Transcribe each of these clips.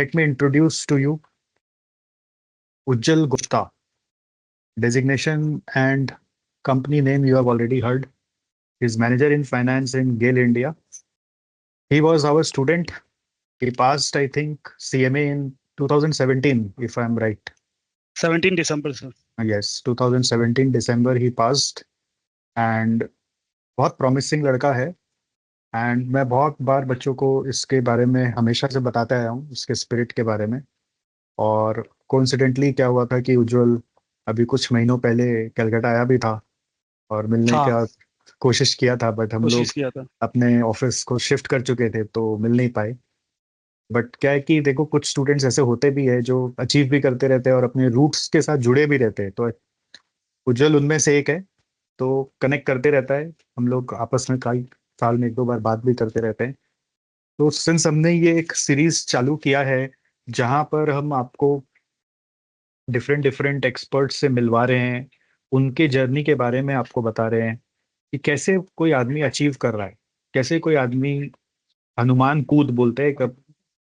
let me introduce to you Ujjal Gupta. Designation and company name you have already heard. He's manager in finance in GAIL India. He was our student. He passed, I think, CMA in 2017, if I'm right. 17 December sir. Yes, 2017 December he passed. And बहुत promising लड़का है. And मैं बहुत बार बच्चों को इसके बारे में हमेशा से बताता आया हूँ, इसके स्पिरिट के बारे में. और कोइंसिडेंटली क्या हुआ था कि उज्जवल अभी कुछ महीनों पहले कलकत्ता आया भी था और मिलने हाँ, का कोशिश किया था, बट हम कोशिश लोग किया था। अपने ऑफिस को शिफ्ट कर चुके थे तो मिल नहीं पाए. बट क्या है कि देखो, कुछ स्टूडेंट्स ऐसे होते भी है जो अचीव भी करते रहते हैं और अपने रूट्स के साथ जुड़े भी रहते हैं. तो उज्जवल उनमें से एक है. तो कनेक्ट करते रहता है, हम लोग आपस में कई साल में एक दो बार बात भी करते रहते हैं. तो सिंस हमने ये एक सीरीज चालू किया है जहां पर हम आपको डिफरेंट डिफरेंट एक्सपर्ट से मिलवा रहे हैं, उनके जर्नी के बारे में आपको बता रहे हैं कि कैसे कोई आदमी अचीव कर रहा है, कैसे कोई आदमी हनुमान कूद बोलते हैं.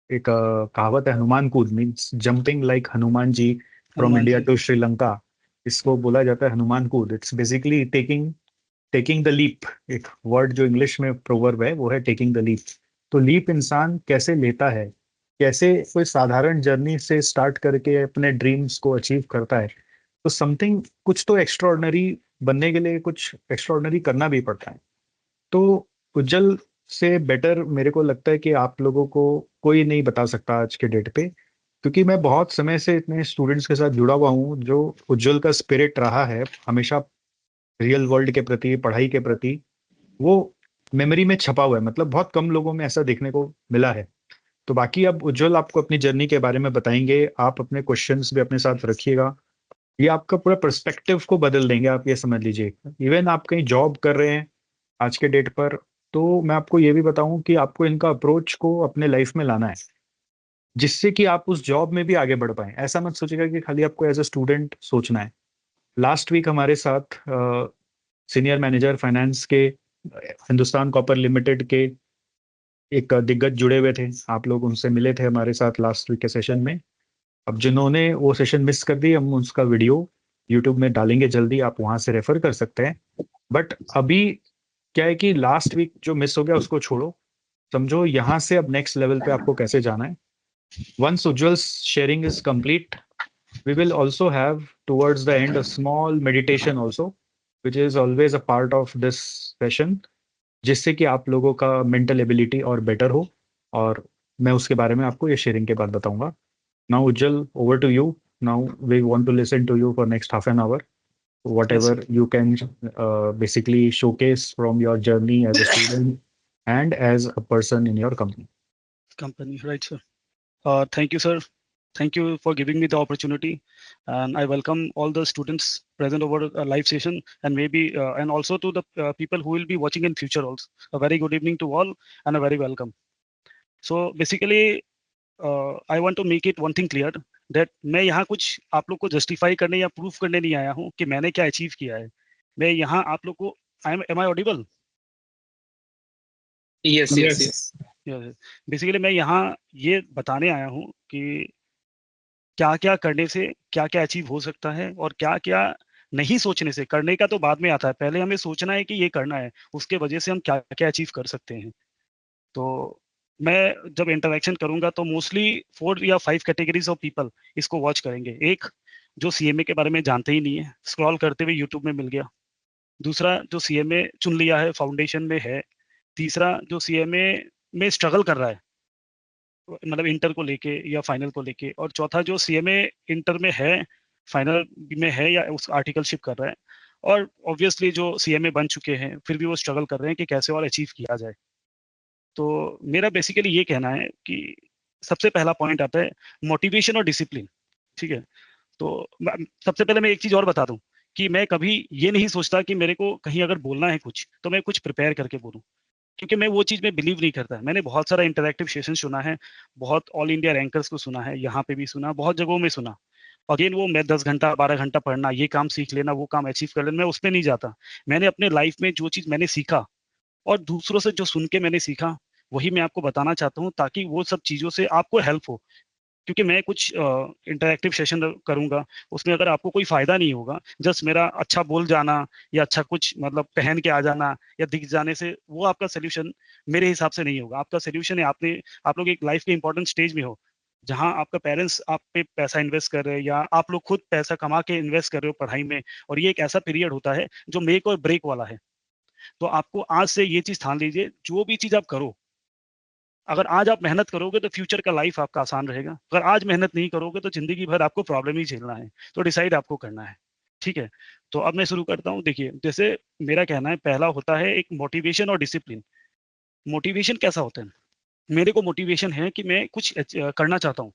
एक कहावत है, हनुमान कूद means jumping like Hanuman ji from Hanuman India ji. To Sri Lanka. इसको बोला जाता है हनुमान कूद. It's basically taking taking the leap. एक वर्ड जो इंग्लिश में प्रोवर्ब है वो है टेकिंग द लीप. तो लीप इंसान कैसे लेता है, कैसे कोई साधारण जर्नी से स्टार्ट करके अपने ड्रीम्स को अचीव करता है. तो समथिंग कुछ तो एक्स्ट्रॉर्डनरी बनने के लिए कुछ एक्स्ट्रॉर्डनरी करना भी पड़ता है. तो उज्जवल से बेटर मेरे को लगता है कि आप लोगों को कोई नहीं बता सकता आज के डेट पे, क्योंकि मैं बहुत समय से इतने स्टूडेंट्स के साथ जुड़ा हुआ हूँ जो उज्जवल का स्पिरिट रहा है हमेशा रियल वर्ल्ड के प्रति, पढ़ाई के प्रति. वो मेमोरी में छपा हुआ है, मतलब बहुत कम लोगों में ऐसा देखने को मिला है. तो बाकी अब उज्जवल आपको अपनी जर्नी के बारे में बताएंगे. आप अपने क्वेश्चंस भी अपने साथ रखिएगा. ये आपका पूरा पर्सपेक्टिव को बदल देंगे, आप ये समझ लीजिए. इवन आप कहीं जॉब कर रहे हैं आज के डेट पर, तो मैं आपको ये भी बताऊं कि आपको इनका अप्रोच को अपने लाइफ में लाना है, जिससे कि आप उस जॉब में भी आगे बढ़ पाए. ऐसा मत सोचिएगा कि खाली आपको एज अ स्टूडेंट सोचना है. लास्ट वीक हमारे साथ सीनियर मैनेजर फाइनेंस के हिंदुस्तान कॉपर लिमिटेड के एक दिग्गज जुड़े हुए थे. आप लोग उनसे मिले थे हमारे साथ लास्ट वीक के सेशन में. अब जिन्होंने वो सेशन मिस कर दी, हम उसका वीडियो यूट्यूब में डालेंगे जल्दी, आप वहां से रेफर कर सकते हैं. बट अभी क्या है कि लास्ट वीक जो मिस हो गया उसको छोड़ो, समझो यहाँ से अब नेक्स्ट लेवल पे आपको कैसे जाना है. Once Ujjwal sharing is complete, we will also have towards the end a small meditation also, which is always a part of this session, जिससे कि आप लोगों का मेंटल एबिलिटी और बेटर हो. और मैं उसके बारे में आपको ये शेयरिंग के बाद बताऊंगा. Now Ujjwal, over to you. Now we want to listen to you for next half an hour. Yes Whatever you can basically showcase from your journey as a student and as a person in your company. company, right sir. Thank you sir. Thank you for giving me the opportunity, and I welcome all the students present over a live session, and maybe and also to the people who will be watching in future also. A very good evening to all and a very welcome. So basically I want to make it one thing clear that मैं यहाँ कुछ आप लोग को justify करने या proof करने नहीं आया हूँ कि मैंने क्या अचीव किया है. मैं यहाँ आप लोग को am I audible? Yes, yes, yes. Basically मैं यहाँ ये बताने आया हूँ कि क्या क्या करने से क्या क्या अचीव हो सकता है और क्या क्या नहीं सोचने से. करने का तो बाद में आता है, पहले हमें सोचना है कि ये करना है, उसके वजह से हम क्या क्या अचीव कर सकते हैं. तो मैं जब इंटरेक्शन करूंगा तो मोस्टली 4 या 5 कैटेगरीज ऑफ पीपल इसको वॉच करेंगे. एक, जो सीएमए के बारे में जानते ही नहीं है, स्क्रॉल करते हुए यूट्यूब में मिल गया. दूसरा, जो सीएमए चुन लिया है, फाउंडेशन में है. तीसरा, जो सीएमए में स्ट्रगल कर रहा है, मतलब इंटर को लेके या फाइनल को लेके. और चौथा, जो सीएमए इंटर में है, फाइनल में है या उस आर्टिकलशिप कर रहा है. और ऑब्वियसली जो सीएमए बन चुके हैं फिर भी वो स्ट्रगल कर रहे हैं कि कैसे और अचीव किया जाए. तो मेरा बेसिकली ये कहना है कि सबसे पहला पॉइंट आता है मोटिवेशन और डिसिप्लिन. ठीक है. तो सबसे पहले मैं एक चीज और बता दूं कि मैं कभी ये नहीं सोचता कि मेरे को कहीं अगर बोलना है कुछ तो मैं कुछ प्रिपेयर करके बोलूं, क्योंकि मैं वो चीज़ में बिलीव नहीं करता. मैंने बहुत सारा इंटरैक्टिव सेशन सुना है, बहुत ऑल इंडिया रैंकर्स को सुना है, यहाँ पे भी सुना, बहुत जगहों में सुना. अगेन वो मैं 10 घंटा 12 घंटा पढ़ना, ये काम सीख लेना, वो काम अचीव कर लेना, मैं उसमें नहीं जाता. मैंने अपने लाइफ में जो चीज़ मैंने सीखा और दूसरों से जो सुन के मैंने सीखा, वही मैं आपको बताना चाहता हूँ, ताकि वो सब चीज़ों से आपको हेल्प हो. क्योंकि मैं कुछ इंटरैक्टिव सेशन करूंगा, उसमें अगर आपको कोई फायदा नहीं होगा, जस्ट मेरा अच्छा बोल जाना या अच्छा कुछ मतलब पहन के आ जाना या दिख जाने से वो आपका सोल्यूशन मेरे हिसाब से नहीं होगा। आपका सोल्यूशन है आप लोग एक लाइफ के इंपॉर्टेंट स्टेज में हो, जहां आपका पेरेंट्स आप पे पैसा इन्वेस्ट कर रहे हैं या आप लोग खुद पैसा कमा के इन्वेस्ट कर रहे हो पढ़ाई में, और ये एक ऐसा पीरियड होता है जो मेक और ब्रेक वाला है। तो आपको आज से ये चीज ठान लीजिए, जो भी चीज आप करो, अगर आज आप मेहनत करोगे तो फ्यूचर का लाइफ आपका आसान रहेगा, अगर आज मेहनत नहीं करोगे तो जिंदगी भर आपको प्रॉब्लम ही झेलना है। तो डिसाइड आपको करना है, ठीक है। तो अब मैं शुरू करता हूँ। देखिए, जैसे मेरा कहना है, पहला होता है एक मोटिवेशन और डिसिप्लिन। मोटिवेशन कैसा होता है? मेरे को मोटिवेशन है कि मैं कुछ करना चाहता हूँ,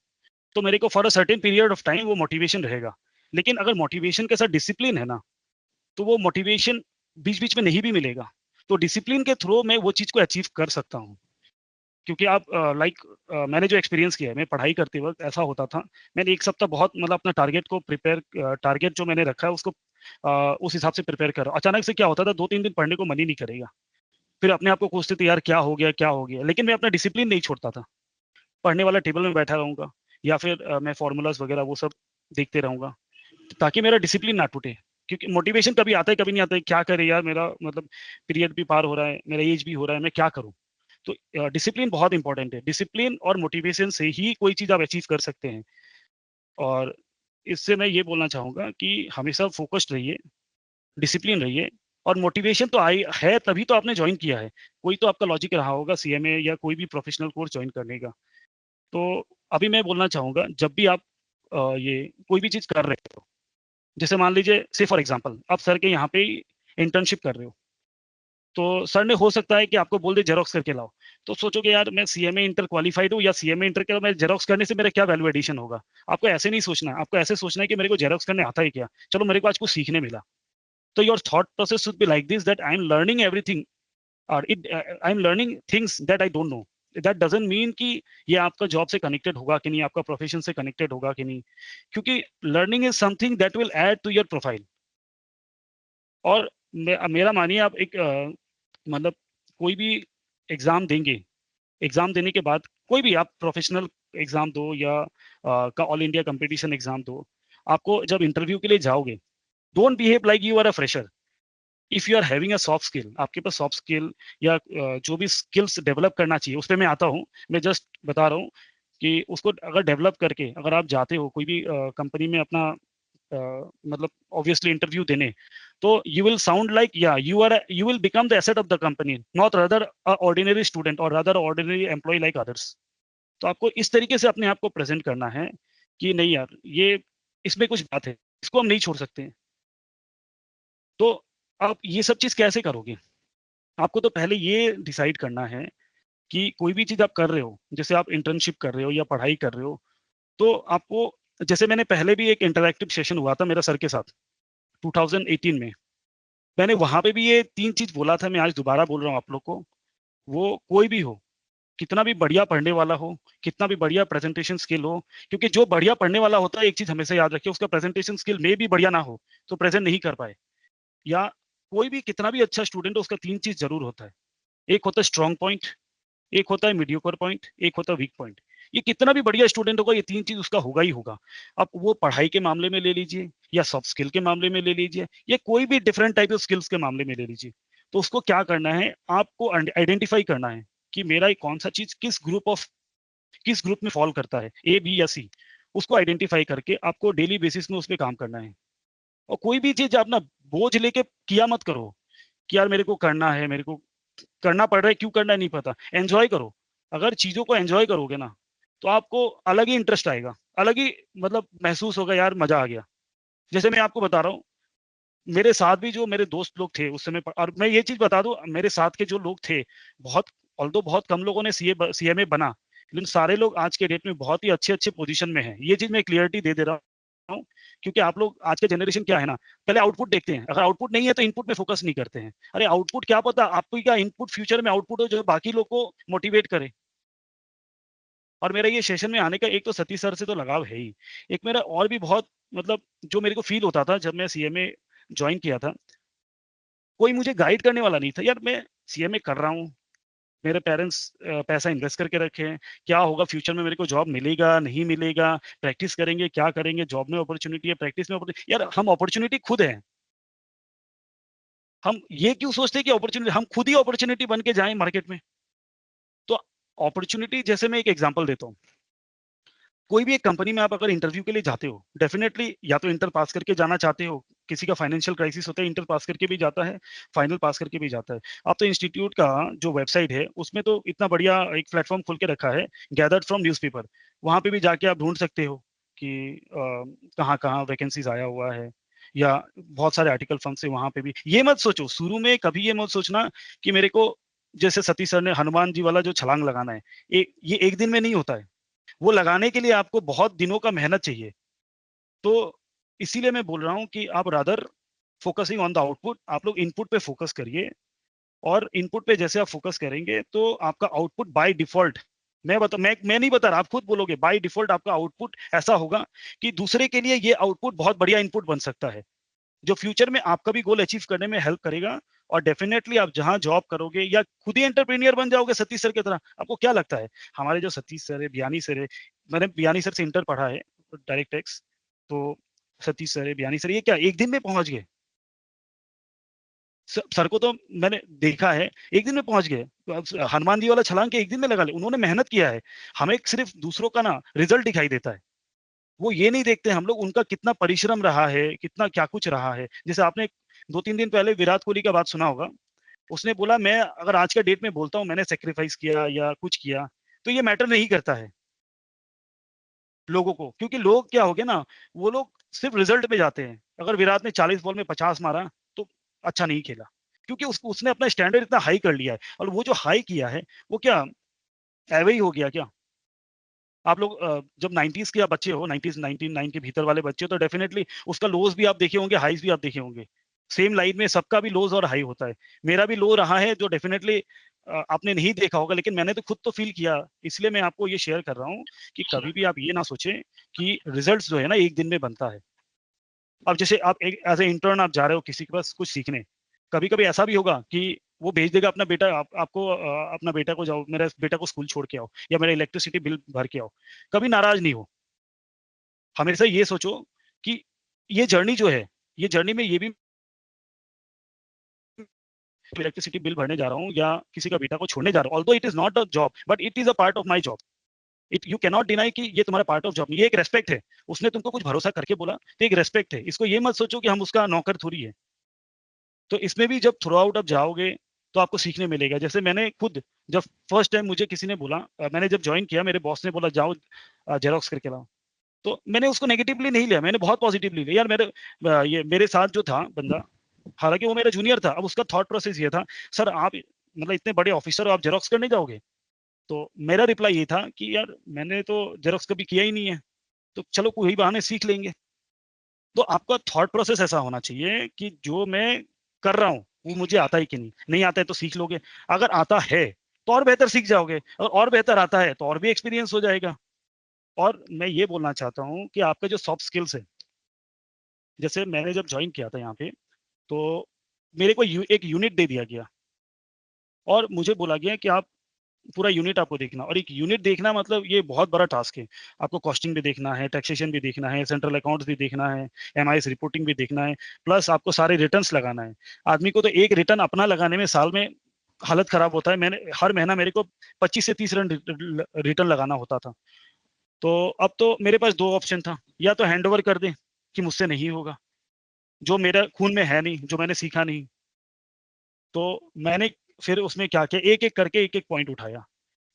तो मेरे को for a certain period of time वो मोटिवेशन रहेगा। लेकिन अगर मोटिवेशन के साथ डिसिप्लिन है ना, तो वो मोटिवेशन बीच बीच में नहीं भी मिलेगा, तो डिसिप्लिन के थ्रू मैं वो चीज को अचीव कर सकता हूँ। क्योंकि आप मैंने जो एक्सपीरियंस किया है, मैं पढ़ाई करते वक्त ऐसा होता था, मैंने एक सप्ताह बहुत मतलब अपना टारगेट जो मैंने रखा है उसको उस हिसाब से प्रिपेयर कर रहा हूँ। अचानक से क्या होता था, 2-3 दिन पढ़ने को मन ही नहीं करेगा, फिर अपने आप को कोसते थे, यार क्या हो गया, लेकिन मैं अपना डिसिप्लिन नहीं छोड़ता था। पढ़ने वाला टेबल में बैठा रहूंगा, या फिर मैं फॉर्मूलाज वगैरह वो सब देखते रहूंगा, ताकि मेरा डिसिप्लिन ना टूटे। क्योंकि मोटिवेशन कभी आता है कभी नहीं आता है, क्या करे यार, मेरा मतलब पीरियड भी पार हो रहा है, मेरा एज भी हो रहा है, मैं क्या करूं। तो डिसिप्लिन बहुत इंपॉर्टेंट है। डिसिप्लिन और मोटिवेशन से ही कोई चीज आप अचीव कर सकते हैं। और इससे मैं ये बोलना चाहूंगा कि हमेशा फोकस्ड रहिए, डिसिप्लिन रहिए। और मोटिवेशन तो आई है तभी तो आपने ज्वाइन किया है, कोई तो आपका लॉजिक रहा होगा सीएमए या कोई भी प्रोफेशनल कोर्स ज्वाइन करने का। तो अभी मैं बोलना चाहूंगा, जब भी आप ये कोई भी चीज कर रहे हो, जैसे मान लीजिए से फॉर एग्जांपल आप सर के यहाँ पे इंटर्नशिप कर रहे हो, तो सर ने हो सकता है कि आपको बोल दे जेरोक्स करके लाओ, तो सोचोगे यार मैं सीएमए इंटर क्वालिफाइड हूँ या सीएमए इंटर के मैं जेरोक्स करने से मेरा क्या वैल्यू एडिशन होगा। आपको ऐसे नहीं सोचना है, आपको ऐसे सोचना है कि मेरे को जेरोक्स करने आता है क्या, चलो मेरे को आज कुछ सीखने मिला। तो your thought process should be like this, that I am learning everything, और I am learning things that I don't know. That doesn't mean कि ये आपका जॉब से कनेक्टेड होगा कि नहीं, आपका प्रोफेशन से कनेक्टेड होगा कि नहीं, क्योंकि learning is something that will add to your profile. और मेरा मानिए, आप एक मतलब कोई भी एग्जाम देंगे, एग्जाम देने के बाद कोई भी आप प्रोफेशनल एग्जाम दो या का ऑल इंडिया कंपटीशन एग्जाम दो, आपको जब इंटरव्यू के लिए जाओगे, don't behave like you are a fresher. If you are having a soft skill, आपके पास सॉफ्ट स्किल या जो भी स्किल्स डेवलप करना चाहिए, उस पर मैं आता हूँ। मैं जस्ट बता रहा हूँ कि उसको अगर डेवलप करके अगर आप जाते हो कोई भी कंपनी में अपना मतलब ऑब्वियसली इंटरव्यू देने, तो यू विल साउंड लाइक या you will become the asset of the company, not rather ordinary student और rather ordinary employ like others. तो आपको इस तरीके से अपने आप को प्रेजेंट करना है कि नहीं यार, ये इसमें कुछ बात है, इसको हम नहीं छोड़ सकते। तो आप ये सब चीज कैसे करोगे? आपको तो पहले ये डिसाइड करना है कि कोई भी चीज आप कर रहे हो, जैसे आप इंटर्नशिप कर रहे हो या पढ़ाई कर रहे हो, तो आपको, जैसे मैंने पहले भी एक इंटरैक्टिव सेशन हुआ था मेरा सर के साथ 2018 में, मैंने वहां पे भी ये 3 चीज बोला था, मैं आज दोबारा बोल रहा हूँ आप लोग को। वो कोई भी हो, कितना भी बढ़िया पढ़ने वाला हो, कितना भी बढ़िया प्रेजेंटेशन स्किल हो, क्योंकि जो बढ़िया पढ़ने वाला होता है, एक चीज हमेशा याद रखिए, उसका प्रेजेंटेशन स्किल में भी बढ़िया ना हो तो प्रेजेंट नहीं कर पाए। या कोई भी कितना भी अच्छा स्टूडेंट हो, उसका 3 चीज जरूर होता है। एक होता है स्ट्रॉन्ग पॉइंट, एक होता है मीडियोकर पॉइंट, एक होता है वीक पॉइंट। ये कितना भी बढ़िया स्टूडेंट होगा, ये 3 चीज उसका होगा ही होगा। आप वो पढ़ाई के मामले में ले लीजिए या सॉफ्ट स्किल के मामले में ले लीजिए या कोई भी डिफरेंट टाइप ऑफ स्किल्स के मामले में ले लीजिए। तो उसको क्या करना है, आपको आइडेंटिफाई करना है कि मेरा कौन सा चीज किस ग्रुप में फॉल करता है, ए बी या सी। उसको आइडेंटिफाई करके आपको डेली बेसिस में उस पर काम करना है। और कोई भी चीज आप ना बोझ लेके किया मत करो कि यार मेरे को करना है, मेरे को करना पड़ रहा है, क्यों करना है नहीं पता। एंजॉय करो। अगर चीजों को एंजॉय करोगे ना, तो आपको अलग ही इंटरेस्ट आएगा, अलग ही मतलब महसूस होगा, यार मजा आ गया। जैसे मैं आपको बता रहा हूँ, मेरे साथ भी जो मेरे दोस्त लोग थे उस समय और मैं ये चीज बता दूं, मेरे साथ के जो लोग थे, बहुत ऑल्दो बहुत कम लोगों ने सीएमए बना, लेकिन सारे लोग आज के डेट में बहुत ही अच्छे अच्छे पोजीशन में हैं। ये चीज मैं क्लियरिटी दे रहा हूँ, क्योंकि आप लोग आज के जनरेशन क्या है ना, पहले आउटपुट देखते हैं, अगर आउटपुट नहीं है तो इनपुट में फोकस नहीं करते हैं। अरे आउटपुट क्या पता आपको, क्या इनपुट फ्यूचर में आउटपुट हो जो बाकी लोग को मोटिवेट करे। और मेरा ये सेशन में आने का एक तो सतीश सर से तो लगाव है ही, एक मेरा और भी बहुत मतलब जो मेरे को फील होता था जब मैं सीएमए ज्वाइन किया था, कोई मुझे गाइड करने वाला नहीं था। यार मैं सीएमए कर रहा हूँ, मेरे पेरेंट्स पैसा इन्वेस्ट करके रखे हैं, क्या होगा फ्यूचर में, मेरे को जॉब मिलेगा नहीं मिलेगा, प्रैक्टिस करेंगे क्या करेंगे, जॉब में अपॉर्चुनिटी है, प्रैक्टिस में अपॉर्चुनिटी, यार हम अपॉर्चुनिटी खुद हैं। हम ये क्यों सोचते हैं कि अपॉर्चुनिटी, हम खुद ही अपॉर्चुनिटी बन के जाएं मार्केट में। तो अपॉर्चुनिटी, जैसे मैं एक एग्जांपल देता हूँ, कोई भी एक कंपनी में आप अगर इंटरव्यू के लिए जाते हो, डेफिनेटली या तो इंटर पास करके जाना चाहते हो, किसी का फाइनेंशियल क्राइसिस होता है, इंटर पास करके भी जाता है, फाइनल पास करके भी जाता है। अब तो इंस्टीट्यूट का जो वेबसाइट है उसमें तो इतना बढ़िया एक प्लेटफॉर्म खुल के रखा है, गैदर्ड फ्रॉम न्यूज़पेपर, वहां पे भी जाके आप ढूंढ सकते हो कि कहाँ कहाँ वैकेंसीज आया हुआ है, या बहुत सारे आर्टिकल फर्म से वहां पे भी। ये मत सोचो शुरू में, कभी ये मत सोचना कि मेरे को, जैसे सतीश सर ने हनुमान जी वाला जो छलांग लगाना है, ये एक दिन में नहीं होता है, वो लगाने के लिए आपको बहुत दिनों का मेहनत चाहिए। तो इसीलिए मैं बोल रहा हूँ कि आप rather focusing on the output, आप लोग इनपुट पे फोकस करिए, और इनपुट पे जैसे आप फोकस करेंगे तो आपका आउटपुट बाय डिफॉल्ट, मैं नहीं बता रहा, आप खुद बोलोगे, बाय डिफॉल्ट आपका आउटपुट ऐसा होगा कि दूसरे के लिए ये आउटपुट बहुत बढ़िया इनपुट बन सकता है, जो फ्यूचर में आपका भी गोल अचीव करने में हेल्प करेगा। और डेफिनेटली आप जहां जॉब करोगे या खुद ही एंटरप्रेन्योर बन जाओगे सतीश सर की तरह। आपको क्या लगता है, हमारे जो सतीश सर है, बियानी सर है, मैंने बियानी सर से इंटर पढ़ा है, डायरेक्ट टैक्स, तो सतीश सर है, बियानी सर, ये क्या एक दिन में पहुंच गए? सर को तो मैंने देखा है, एक दिन में पहुंच गए। तो हनुमान जी वाला छलांग के एक दिन में लगा ले, उन्होंने मेहनत किया है। हमें सिर्फ दूसरों का ना रिजल्ट दिखाई देता है, वो ये नहीं देखते हम लोग उनका कितना परिश्रम रहा है, कितना क्या कुछ रहा है। जैसे आपने 2-3 दिन पहले विराट कोहली का बात सुना होगा, उसने बोला मैं अगर आज का डेट में बोलता हूँ मैंने सैक्रिफाइस किया या कुछ किया, तो ये मैटर नहीं करता है लोगों को, क्योंकि लोग क्या हो गए ना, वो लोग सिर्फ रिजल्ट पे जाते हैं। अगर विराट ने 40 बॉल में 50 मारा तो अच्छा नहीं खेला, क्योंकि उसने अपना स्टैंडर्ड इतना हाई कर लिया है, और वो जो हाई किया है वो क्या एवे ही हो गया क्या? आप लोग जब 90s के आप बच्चे हो, 90s 99 के भीतर वाले बच्चे हो, तो डेफिनेटली उसका लोज भी आप देखे होंगे, हाईज भी आप देखे होंगे। सेम लाइन में सबका भी लोज और हाई होता है। मेरा भी लो रहा है, जो डेफिनेटली आपने नहीं देखा होगा, लेकिन मैंने तो खुद तो फील किया। इसलिए मैं आपको ये शेयर कर रहा हूँ कि कभी भी आप ये ना सोचें कि रिजल्ट्स जो है ना एक दिन में बनता है। अब जैसे आप एक एज ए इंटर्न आप जा रहे हो किसी के पास कुछ सीखने, कभी कभी ऐसा भी होगा कि वो भेज देगा अपना बेटा, आपको अपना बेटा को, जाओ मेरे बेटा को स्कूल छोड़ के आओ, या मेरा इलेक्ट्रिसिटी बिल भर के आओ। कभी नाराज नहीं हो, हमेशा ये सोचो कि ये जर्नी जो है, ये जर्नी में ये भी इलेक्ट्रिसिटी बिल भरने जा रहा हूँ या किसी का बेटा को छोड़ने जा रहा हूँ, although it is not a job but it is a part of my job. It you can not deny कि ये तुम्हारा पार्ट ऑफ जॉब, ये एक रेस्पेक्ट है। उसने तुमको कुछ भरोसा करके बोला तो एक रेस्पेक्ट है, इसको ये मत सोचो कि हम उसका नौकर थोड़ी है। तो इसमें भी जब थ्रू आउट आप जाओगे तो आपको सीखने मिलेगा। जैसे मैंने खुद, जब फर्स्ट टाइम मुझे किसी ने बोला, मैंने जब ज्वाइन किया, मेरे बॉस ने बोला जाओ जेरोक्स करके लाओ, तो मैंने उसको नेगेटिवली नहीं लिया, मैंने बहुत पॉजिटिवली लिया। यार मेरे ये मेरे साथ जो था बंदा, हालांकि वो मेरा जूनियर था, अब उसका थॉट प्रोसेस ये था, सर आप मतलब इतने बड़े ऑफिसर हो, आप जेरोक्स करने जाओगे? तो मेरा रिप्लाई ये था कि यार मैंने तो जेरोक्स कभी किया ही नहीं है, तो चलो कोई बहाने सीख लेंगे। तो आपका थॉट प्रोसेस ऐसा होना चाहिए कि जो मैं कर रहा हूँ वो मुझे आता है कि नहीं, नहीं आता है तो सीख लोगे, अगर आता है तो और बेहतर सीख जाओगे, और बेहतर आता है तो और भी एक्सपीरियंस हो जाएगा। और मैं ये बोलना चाहता हूँ कि आपका जो सॉफ्ट स्किल्स है, जैसे मैंने जब ज्वाइन किया था यहाँ पे, तो मेरे को एक यूनिट दे दिया गया, और मुझे बोला गया कि आप पूरा यूनिट आपको देखना, और एक यूनिट देखना मतलब ये बहुत बड़ा टास्क है। आपको कॉस्टिंग भी देखना है, टैक्सेशन भी देखना है, सेंट्रल अकाउंट्स भी देखना है, एमआईएस रिपोर्टिंग भी देखना है, प्लस आपको सारे रिटर्न्स लगाना है। आदमी को तो एक रिटर्न अपना लगाने में साल में हालत खराब होता है। मैंने हर महीना मेरे को 25 से 30 रिटर्न लगाना होता था। तो अब तो मेरे पास दो ऑप्शन था, या तो हैंड ओवर कर दें कि मुझसे नहीं होगा, जो मेरा खून में है नहीं, जो मैंने सीखा नहीं। तो मैंने फिर उसमें क्या किया, एक एक करके एक एक पॉइंट उठाया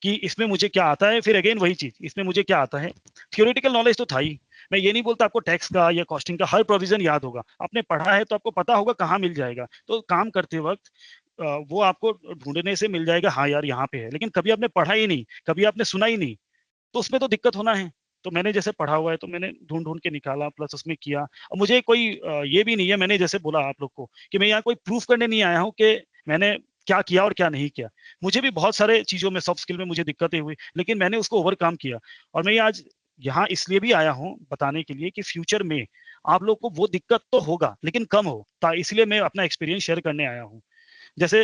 कि इसमें मुझे क्या आता है। फिर अगेन वही चीज, इसमें मुझे क्या आता है। थियोरेटिकल नॉलेज तो था ही, मैं ये नहीं बोलता आपको टैक्स का या कॉस्टिंग का हर प्रोविजन याद होगा, आपने पढ़ा है तो आपको पता होगा कहाँ मिल जाएगा। तो काम करते वक्त वो आपको ढूंढने से मिल जाएगा, हाँ यार यहाँ पे है, लेकिन कभी आपने पढ़ा ही नहीं, कभी आपने सुना ही नहीं, तो उसमें तो दिक्कत होना है। तो मैंने जैसे पढ़ा हुआ है तो मैंने ढूंढ ढूंढ के निकाला, प्लस उसमें किया। और मुझे कोई ये भी नहीं है, मैंने जैसे बोला आप लोग को कि मैं यहाँ कोई प्रूफ करने नहीं आया हूँ कि मैंने क्या किया और क्या नहीं किया। मुझे भी बहुत सारे चीजों में, सॉफ्ट स्किल में मुझे दिक्कतें हुई, लेकिन मैंने उसको ओवरकम किया। और मैं ये आज यहाँ इसलिए भी आया हूँ बताने के लिए कि फ्यूचर में आप लोग को वो दिक्कत तो होगा लेकिन कम हो, इसलिए मैं अपना एक्सपीरियंस शेयर करने आया हूँ। जैसे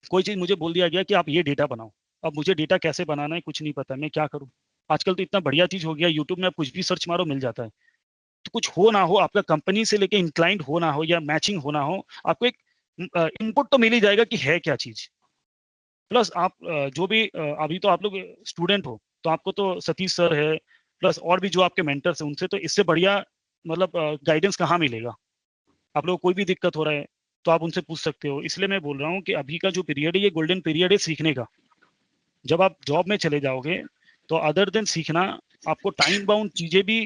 कोई चीज मुझे बोल दिया गया कि आप ये डेटा बनाओ, अब मुझे डेटा कैसे बनाना है कुछ नहीं पता, मैं क्या करूं। आजकल तो इतना बढ़िया चीज हो गया, यूट्यूब में आप कुछ भी सर्च मारो मिल जाता है। तो कुछ हो ना हो, आपका कंपनी से लेके इंक्लाइंड हो ना हो या मैचिंग हो ना हो, आपको एक इनपुट तो मिल ही जाएगा कि है क्या चीज। प्लस आप जो भी अभी तो आप लोग स्टूडेंट हो, तो आपको तो सतीश सर है, प्लस और भी जो आपके मेंटर्स हैं, उनसे तो इससे बढ़िया मतलब गाइडेंस कहाँ मिलेगा। आप लोग को कोई भी दिक्कत हो रहा है तो आप उनसे पूछ सकते हो। इसलिए मैं बोल रहा हूँ कि अभी का जो पीरियड है ये गोल्डन पीरियड है सीखने का। जब आप जॉब में चले जाओगे तो अदर देन सीखना, आपको टाइम बाउंड चीजें भी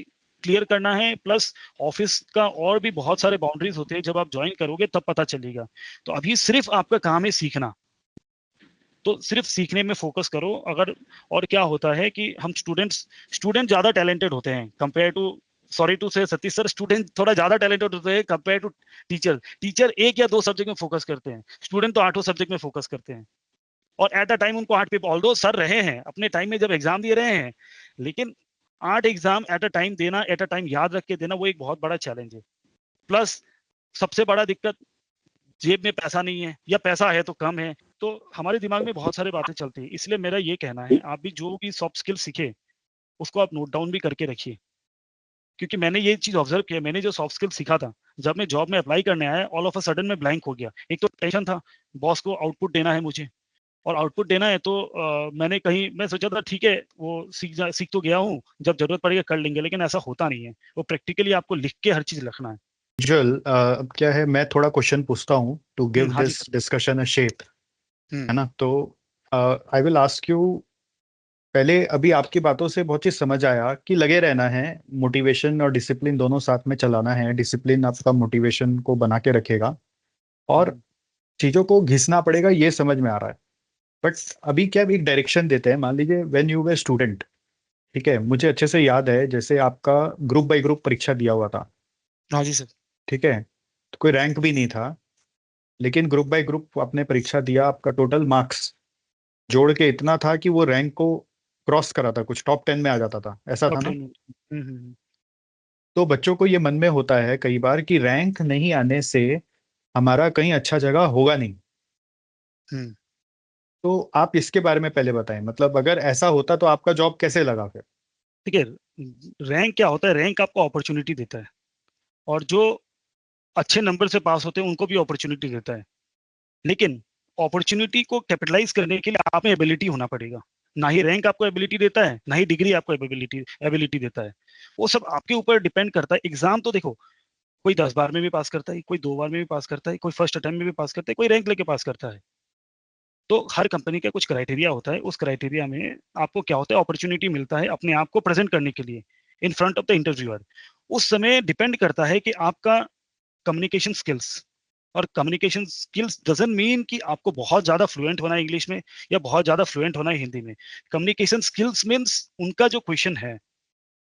क्लियर करना है, प्लस ऑफिस का और भी बहुत सारे बाउंड्रीज होते हैं, जब आप ज्वाइन करोगे तब पता चलेगा। तो अभी सिर्फ आपका काम है सीखना, तो सिर्फ सीखने में फोकस करो। अगर और क्या होता है कि हम स्टूडेंट ज्यादा टैलेंटेड होते हैं कंपेयर टू, सॉरी टू से सतीश सर, स्टूडेंट थोड़ा ज्यादा टैलेंटेड होते हैं कंपेयर टू टीचर। टीचर एक या दो सब्जेक्ट में फोकस करते हैं, स्टूडेंट तो आठों सब्जेक्ट में फोकस करते हैं। और एट अ टाइम उनको 8 पेपर, ऑल्दो सर रहे हैं अपने टाइम में जब एग्जाम दे रहे हैं, लेकिन 8 एग्जाम एट अ टाइम देना, एट अ टाइम याद रख के देना, वो एक बहुत बड़ा चैलेंज है। प्लस सबसे बड़ा दिक्कत, जेब में पैसा नहीं है या पैसा है तो कम है। तो हमारे दिमाग में बहुत सारी बातें चलती है। इसलिए मेरा ये कहना है, आप भी जो भी सॉफ्ट स्किल सीखे उसको आप नोट डाउन भी करके रखिए। क्योंकि मैंने ये चीज ऑब्जर्व किया, मैंने जो सॉफ्ट स्किल सीखा था, जब मैं जॉब में अप्लाई करने आया, ऑल ऑफ अ सडन मैं ब्लैंक हो गया। एक तो टेंशन था, बॉस को आउटपुट देना है मुझे, और आउटपुट देना है तो मैंने कहीं मैं सोचा था ठीक है वो सीख तो गया हूँ, जब जरूरत पड़ेगा कर लेंगे, लेकिन ऐसा होता नहीं है। वो प्रैक्टिकली आपको लिख के हर चीज रखना है। जल अब क्या है, मैं थोड़ा क्वेश्चन पूछता हूँ टू गिव हाँ जी this sir. Discussion a shape, है हम्म। ना? तो आई विल आस्क यू। पहले अभी आपकी बातों से बहुत चीज समझ आया कि लगे रहना है, मोटिवेशन और डिसिप्लिन दोनों साथ में चलाना है। डिसिप्लिन आपका मोटिवेशन को बना के रखेगा और हम्म। चीजों को घिसना पड़ेगा, ये समझ में आ रहा है। बट अभी क्या, एक डायरेक्शन देते हैं। मान लीजिए व्हेन यू वे स्टूडेंट, ठीक है, मुझे अच्छे से याद है जैसे आपका ग्रुप बाय ग्रुप परीक्षा दिया हुआ था, हाँ जी सर। ठीक है, तो कोई रैंक भी नहीं था, लेकिन ग्रुप बाय ग्रुप आपने परीक्षा दिया, आपका टोटल मार्क्स जोड़ के इतना था कि वो रैंक को क्रॉस करा था, कुछ टॉप 10 में आ जाता था, ऐसा था टॉप ना? 10 में। तो बच्चों को ये मन में होता है कई बार कि रैंक नहीं आने से हमारा कहीं अच्छा जगह होगा नहीं। हम्म। तो आप इसके बारे में पहले बताएं, मतलब अगर ऐसा होता तो आपका जॉब कैसे लगा फिर? ठीक है, रैंक क्या होता है, रैंक आपको अपॉर्चुनिटी देता है, और जो अच्छे नंबर से पास होते हैं उनको भी अपॉर्चुनिटी देता है। लेकिन अपॉर्चुनिटी को कैपिटलाइज करने के लिए आप में एबिलिटी होना पड़ेगा। ना ही रैंक आपको एबिलिटी देता है, ना ही डिग्री आपको एबिलिटी एबिलिटी देता है। वो सब आपके ऊपर डिपेंड करता है। एग्जाम तो देखो, कोई 10 बार में भी पास करता है, कोई 2 बार में भी पास करता है, कोई फर्स्ट अटेम्प्ट में भी पास करता है, कोई रैंक लेके पास करता है। तो हर कंपनी का कुछ क्राइटेरिया होता है, उस क्राइटेरिया में आपको क्या होता है, अपॉर्चुनिटी मिलता है अपने आप को प्रेजेंट करने के लिए in front of the interviewer. उस समय डिपेंड करता है कि आपका कम्युनिकेशन स्किल्स, और कम्युनिकेशन स्किल्स डजंट मीन कि आपको बहुत ज्यादा फ्लुएंट होना है इंग्लिश में या बहुत ज्यादा फ्लुएंट होना है हिंदी में। कम्युनिकेशन स्किल्स मीन्स उनका जो क्वेश्चन है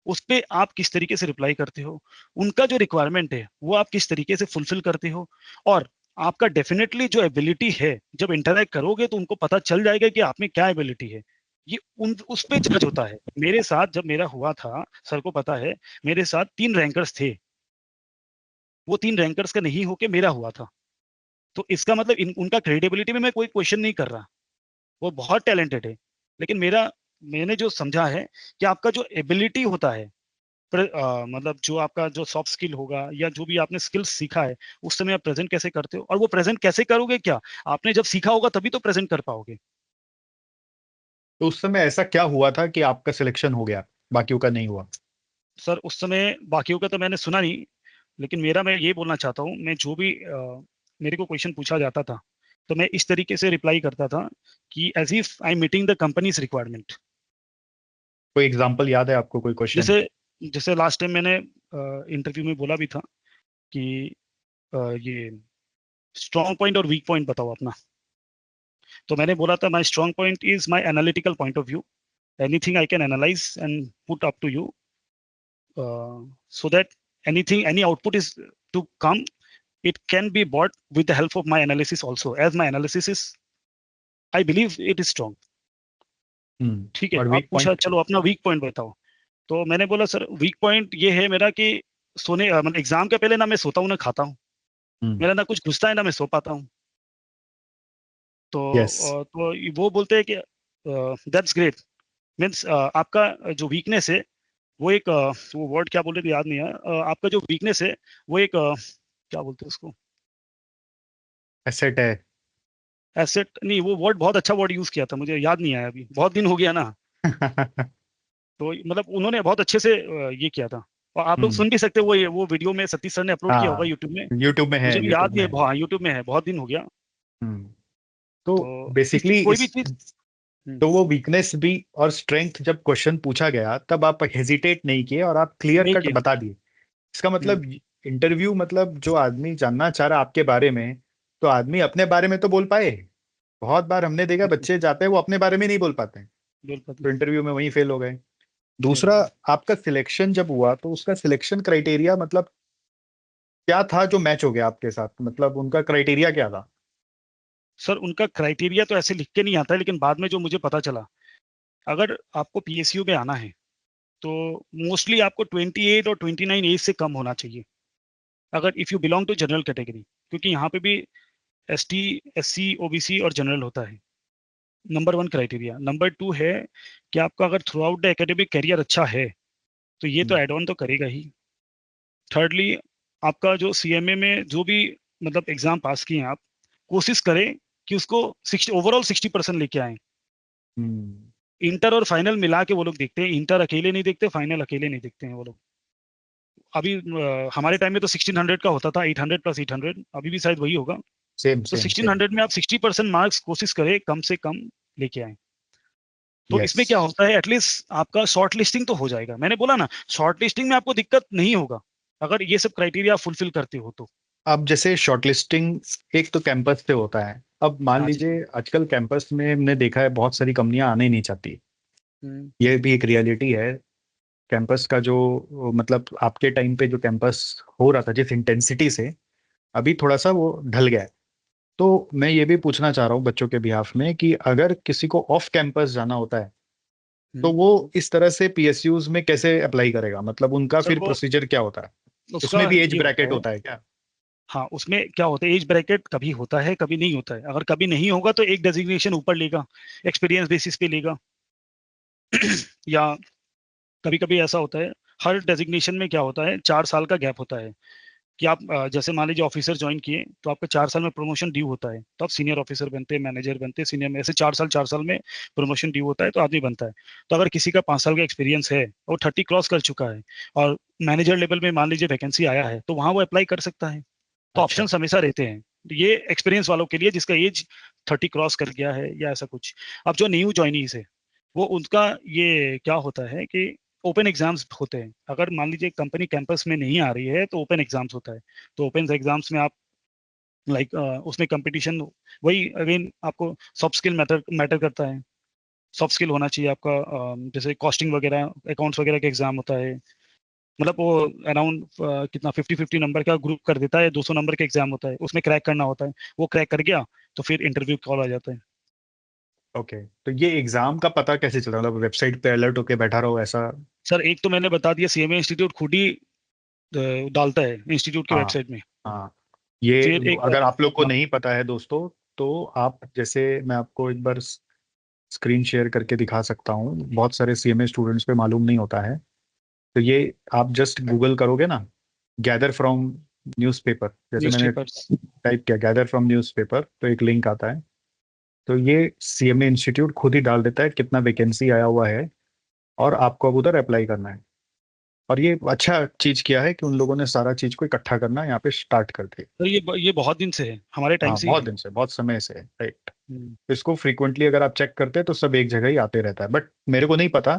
उस पे आप किस तरीके से रिप्लाई करते हो, उनका जो रिक्वायरमेंट है वो आप किस तरीके से फुलफिल करते हो। और आपका डेफिनेटली जो एबिलिटी है, जब इंटरेक्ट करोगे तो उनको पता चल जाएगा कि आप में क्या एबिलिटी है। ये उन उस पे जज होता है। मेरे साथ जब मेरा हुआ था, सर को पता है, मेरे साथ 3 रैंकर्स थे, वो 3 रैंकर्स का नहीं होके मेरा हुआ था। तो इसका मतलब उनका क्रेडिबिलिटी में मैं कोई क्वेश्चन नहीं कर रहा, वो बहुत टैलेंटेड है। लेकिन मैंने जो समझा है कि आपका जो एबिलिटी होता है, मतलब जो आपका जो सॉफ्ट स्किल होगा या जो भी आपने स्किल्स सीखा है, उस समय आप प्रेजेंट कैसे करते हो, और वो प्रेजेंट कैसे करोगे, क्या आपने जब सीखा होगा तभी तो प्रेजेंट कर पाओगे। तो उस समय ऐसा क्या हुआ था कि आपका सिलेक्शन हो गया, बाकियों का नहीं हुआ? सर उस समय बाकियों का तो मैंने सुना नहीं, लेकिन मेरा, मैं ये बोलना चाहता हूँ, मैं जो भी मेरे को क्वेश्चन पूछा जाता था तो मैं इस तरीके से रिप्लाई करता था कि as if I am meeting the companies requirement. कोई एग्जांपल याद है आपको, कोई क्वेश्चन? जैसे जैसे लास्ट टाइम मैंने इंटरव्यू में बोला भी था कि ये स्ट्रॉन्ग पॉइंट और वीक पॉइंट बताओ अपना। तो मैंने बोला था, my strong point is my analytical point of view, anything I can analyze and put up to you, so that any output is to come, it can be bought with the help of my analysis also, as my analysis is, I believe it is strong। ठीक है, और आप week पूछा point? चलो अपना weak point बताओ। तो मैंने बोला सर वीक पॉइंट ये है मेरा कि मतलब एग्जाम के पहले ना मैं सोता हूँ ना खाता हूँ, मेरा ना कुछ घुसता है ना मैं सो पाता हूँ। तो Yes. तो वो बोलते हैं कि दैट्स ग्रेट, मीन्स आपका जो वीकनेस है वो एक वो वर्ड क्या बोल रहे थे याद नहीं आया, आपका जो वीकनेस है वो एक क्या बोलते हैं उसको, एसेट है। एसेट नहीं, वो वर्ड बहुत अच्छा वर्ड यूज किया था, मुझे याद नहीं आया अभी, बहुत दिन हो गया ना। तो मतलब उन्होंने बहुत अच्छे से ये किया था, और आप लोग सुन भी सकते हो, वो वीडियो में सतीश सर ने अपलोड किया होगा हाँ, यूट्यूब में, यूट्यूब में है, मुझे भी यूट्यूब याद में नहीं है। है, यूट्यूब में है, बहुत दिन हो गया। हम्म, तो तो बेसिकली कोई भी इस चीज तो वो वीकनेस भी और स्ट्रेंथ जब क्वेश्चन पूछा गया तब आप हेजिटेट नहीं किए और आप क्लियर नहीं कट किया। बता दिए। इसका हम्म, मतलब इंटरव्यू, मतलब जो आदमी जानना चाह रहा आपके बारे में, तो आदमी अपने बारे में तो बोल पाए। बहुत बार हमने देखा बिल्कुल, बच्चे जाते हैं वो अपने बारे में नहीं बोल पाते हैं, बिल्कुल, तो इंटरव्यू में वहीं फेल हो गए। फेल दूसरा, हो गया। आपका सिलेक्शन जब हुआ तो उसका सिलेक्शन क्राइटेरिया मतलब क्या था जो मैच हो गया आपके साथ, मतलब उनका क्राइटेरिया क्या था? सर उनका क्राइटेरिया तो ऐसे लिख के नहीं आता है, लेकिन बाद में जो मुझे पता चला, अगर आपको पीएसयू में आना है तो मोस्टली आपको 28 और 29 एज से कम होना चाहिए, अगर if you belong to general category, क्योंकि यहाँ पे भी एसटी, एससी, ओबीसी और जनरल होता है। Number 1 criteria. नंबर 2 है कि आपका अगर through out the academic career अच्छा है तो ये तो एड ऑन तो करेगा ही। थर्डली, आपका जो सीएमए में जो भी मतलब एग्जाम पास किए हैं आप, कोशिश करें कि उसको 60 ओवरऑल 60% लेके आए। हम्म। इंटर और फाइनल मिला के वो लोग देखते हैं, इंटर अकेले नहीं देखते, फाइनल अकेले नहीं देखते हैं वो लोग। अभी हमारे टाइम में तो 1600 का होता था, 800 प्लस 800, अभी भी शायद वही होगा। सेम तो सेम सेम। 1600 में आप 60% मार्क्स कोशिश करें कम से कम लेके आए। तो यस। इसमें क्या होता है, एटलीस्ट आपका शॉर्ट लिस्टिंग तो हो जाएगा। मैंने बोला ना, शॉर्ट लिस्टिंग में आपको दिक्कत नहीं होगा अगर ये सब क्राइटेरिया फुलफिल करते हो तो। अब जैसे शॉर्टलिस्टिंग एक तो कैंपस से होता है, अब मान हाँ जी। लीजिए आजकल कैंपस में हमने देखा है बहुत सारी कंपनियां आने ही नहीं चाहती। हम्म, ये भी एक रियलिटी है। कैंपस का जो, मतलब आपके टाइम पे जो कैंपस हो रहा था जिस इंटेंसिटी से, अभी थोड़ा सा वो ढल गया है। तो मैं ये भी पूछना चाह रहा हूँ बच्चों के बिहाफ में कि अगर किसी को ऑफ कैंपस जाना होता है तो हम्म। वो इस तरह से पीएसयूज में कैसे अप्लाई करेगा, मतलब उनका सर फिर वो प्रोसीजर क्या होता है? उसका उसमें भी एज ये होता ब्रैकेट है, होता है क्या? हाँ उसमें क्या होता है, एज ब्रैकेट कभी होता है कभी नहीं होता है। अगर कभी नहीं होगा तो एक डेजिग्नेशन ऊपर लेगा, एक्सपीरियंस बेसिस पे लेगा। या कभी कभी ऐसा होता है, हर डेजिग्नेशन में क्या होता है, 4 साल का गैप होता है कि आप जैसे मान लीजिए ऑफिसर ज्वाइन किए तो आपका 4 साल में प्रमोशन ड्यू होता है, तो आप सीनियर ऑफिसर बनते हैं, मैनेजर बनते हैं, सीनियर में, ऐसे 4 साल में प्रमोशन ड्यू होता है तो आदमी बनता है। तो अगर किसी का 5 साल का एक्सपीरियंस है और 30 क्रॉस कर चुका है और मैनेजर लेवल में मान लीजिए वैकेंसी आया है, तो वहां वो अप्लाई कर सकता है। तो अच्छा। ऑप्शन हमेशा रहते हैं। तो ये एक्सपीरियंस वालों के लिए जिसका एज 30 क्रॉस कर गया है या ऐसा कुछ। अब जो न्यू ज्वाइनीज है वो उनका ये क्या होता है कि ओपन एग्जाम्स होते हैं। अगर मान लीजिए कंपनी कैंपस में नहीं आ रही है तो ओपन एग्जाम्स होता है। तो ओपन एग्जाम्स में आप लाइक उसमें कंपटीशन, वही अगेन आपको सॉफ्ट स्किल मैटर मैटर करता है। सॉफ्ट स्किल होना चाहिए आपका, जैसे कॉस्टिंग वगैरह, अकाउंट्स वगैरह का एग्जाम होता है। मतलब वो अराउंड कितना 50-50 नंबर का ग्रुप कर देता है, 200 नंबर का एग्जाम होता है, उसमें क्रैक करना होता है। वो क्रैक कर गया तो फिर इंटरव्यू कॉल आ जाता है। ओके, तो ये एग्जाम का पता कैसे चलता है, मतलब वेबसाइट पे अलर्ट होके बैठा रहो ऐसा? सर एक तो मैंने बता दिया, सीएमए इंस्टीट्यूट खुद ही डालता है इंस्टीट्यूट की हाँ। वेबसाइट में। हाँ, ये फिर एक अगर आप लोग को हाँ, नहीं पता है दोस्तों, तो आप जैसे, मैं आपको एक बार स्क्रीन शेयर करके दिखा सकता हूँ, बहुत सारे सीएमए स्टूडेंट्स पे मालूम नहीं होता है। तो ये आप जस्ट गूगल करोगे ना, गैदर फ्रॉम न्यूज़पेपर, जैसे न्यूज मैंने पेपर्स। टाइप किया गैदर फ्रॉम न्यूज़पेपर तो एक लिंक आता है। तो ये सीएमए इंस्टीट्यूट खुद ही डाल देता है कितना वैकेंसी आया हुआ है, और आपको अब उधर अप्लाई करना है। और ये अच्छा चीज किया है कि उन लोगों ने सारा चीज को इकट्ठा करना यहाँ पे स्टार्ट कर दिया। तो ये बहुत दिन से है, हमारे टाइम हाँ, से ही बहुत है। दिन से, बहुत समय से है, राइट। हम्म। इसको फ्रीक्वेंटली अगर आप चेक करते हैं तो सब एक जगह ही आते रहता है, बट मेरे को नहीं पता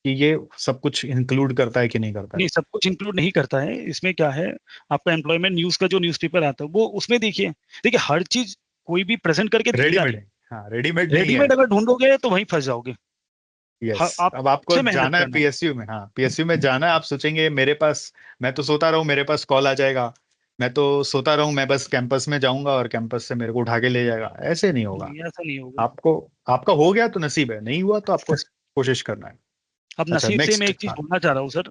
कि ये सब कुछ इंक्लूड करता है कि नहीं करता है। नहीं, सब कुछ इंक्लूड नहीं करता है। इसमें क्या है, आपका एम्प्लॉयमेंट न्यूज का जो न्यूज़पेपर आता है वो उसमें देखिए, देखिए हर चीज कोई भी प्रेजेंट करके देगा रेडीमेड नहीं। है, हाँ, रेडीमेड नहीं है। रेडीमेड अगर ढूंढोगे तो वहीं फंस जाओगे। यस। आप अब आपको से मेहनत जाना है करना है। पीएसयू में, हाँ पीएसयू में जाना है, आप सोचेंगे मेरे पास, मैं तो सोता रहूं मेरे पास कॉल आ जाएगा, मैं तो सोता रहूं मैं बस कैंपस में जाऊंगा और कैंपस से मेरे को उठा के ले जाएगा, ऐसे नहीं होगा। नहीं, ऐसा नहीं होगा। आपको, आपका हो गया तो नसीब है, नहीं हुआ तो आपको कोशिश करना है। अब अच्छा नसीब से मैं नेक्स्ट। एक चीज बोलना चाह रहा हूँ सर।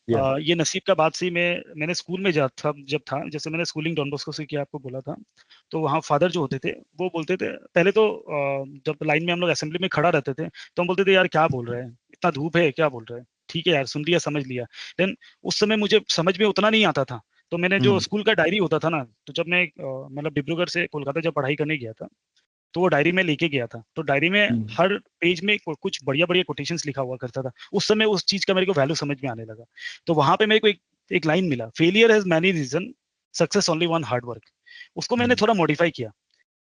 या ये नसीब का बात से मैंने स्कूल में जब था, जैसे मैंने स्कूलिंग डॉन बॉस्को से किया, आपको बोला था, तो वहाँ फादर जो होते थे वो बोलते थे पहले तो, जब लाइन में हम लोग असेंबली में खड़ा रहते थे तो हम बोलते थे यार क्या बोल रहे हैं, इतना धूप है, क्या बोल रहे हैं, ठीक है यार सुन लिया समझ लिया। देन उस समय मुझे समझ में उतना नहीं आता था, तो मैंने जो स्कूल का डायरी होता था ना, तो जब मैं मतलब डिब्रूगढ़ से कोलकाता जब पढ़ाई करने गया था, तो वो डायरी में लेके गया था, तो डायरी में हर पेज में कुछ बढ़िया बढ़िया कोटेशंस लिखा हुआ करता था। उस समय उस चीज का मेरे को वैल्यू समझ में आने लगा। तो वहां पे मेरे को एक लाइन मिला, failure has many reason, success only one, hard work. उसको मैंने थोड़ा मॉडिफाई किया,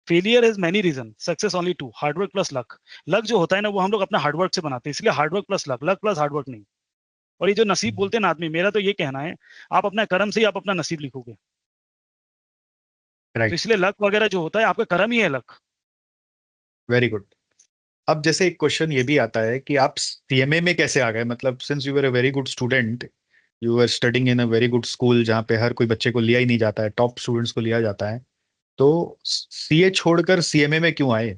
failure has many reason, success only two, hard work plus luck. Luck जो होता है ना वो हम लोग अपना हार्ड वर्क से बनाते हैं, इसलिए hard work plus luck, luck plus hard work नहीं। और ये जो नसीब बोलते हैं ना आदमी, मेरा तो ये कहना है, आप अपना कर्म से ही आप अपना नसीब लिखोगे। तो राइट, इसलिए लक वगैरह जो होता है आपका कर्म ही है लक। Very good. अब जैसे एक क्वेश्चन ये भी आता है कि आप सीएमए में कैसे आ गए, मतलब since you were a very good student, you were studying in a very good school जहाँ पे हर कोई बच्चे को लिया ही नहीं जाता है, टॉप स्टूडेंट्स को लिया जाता है, तो सीए छोड़कर सीएमए में क्यों आए?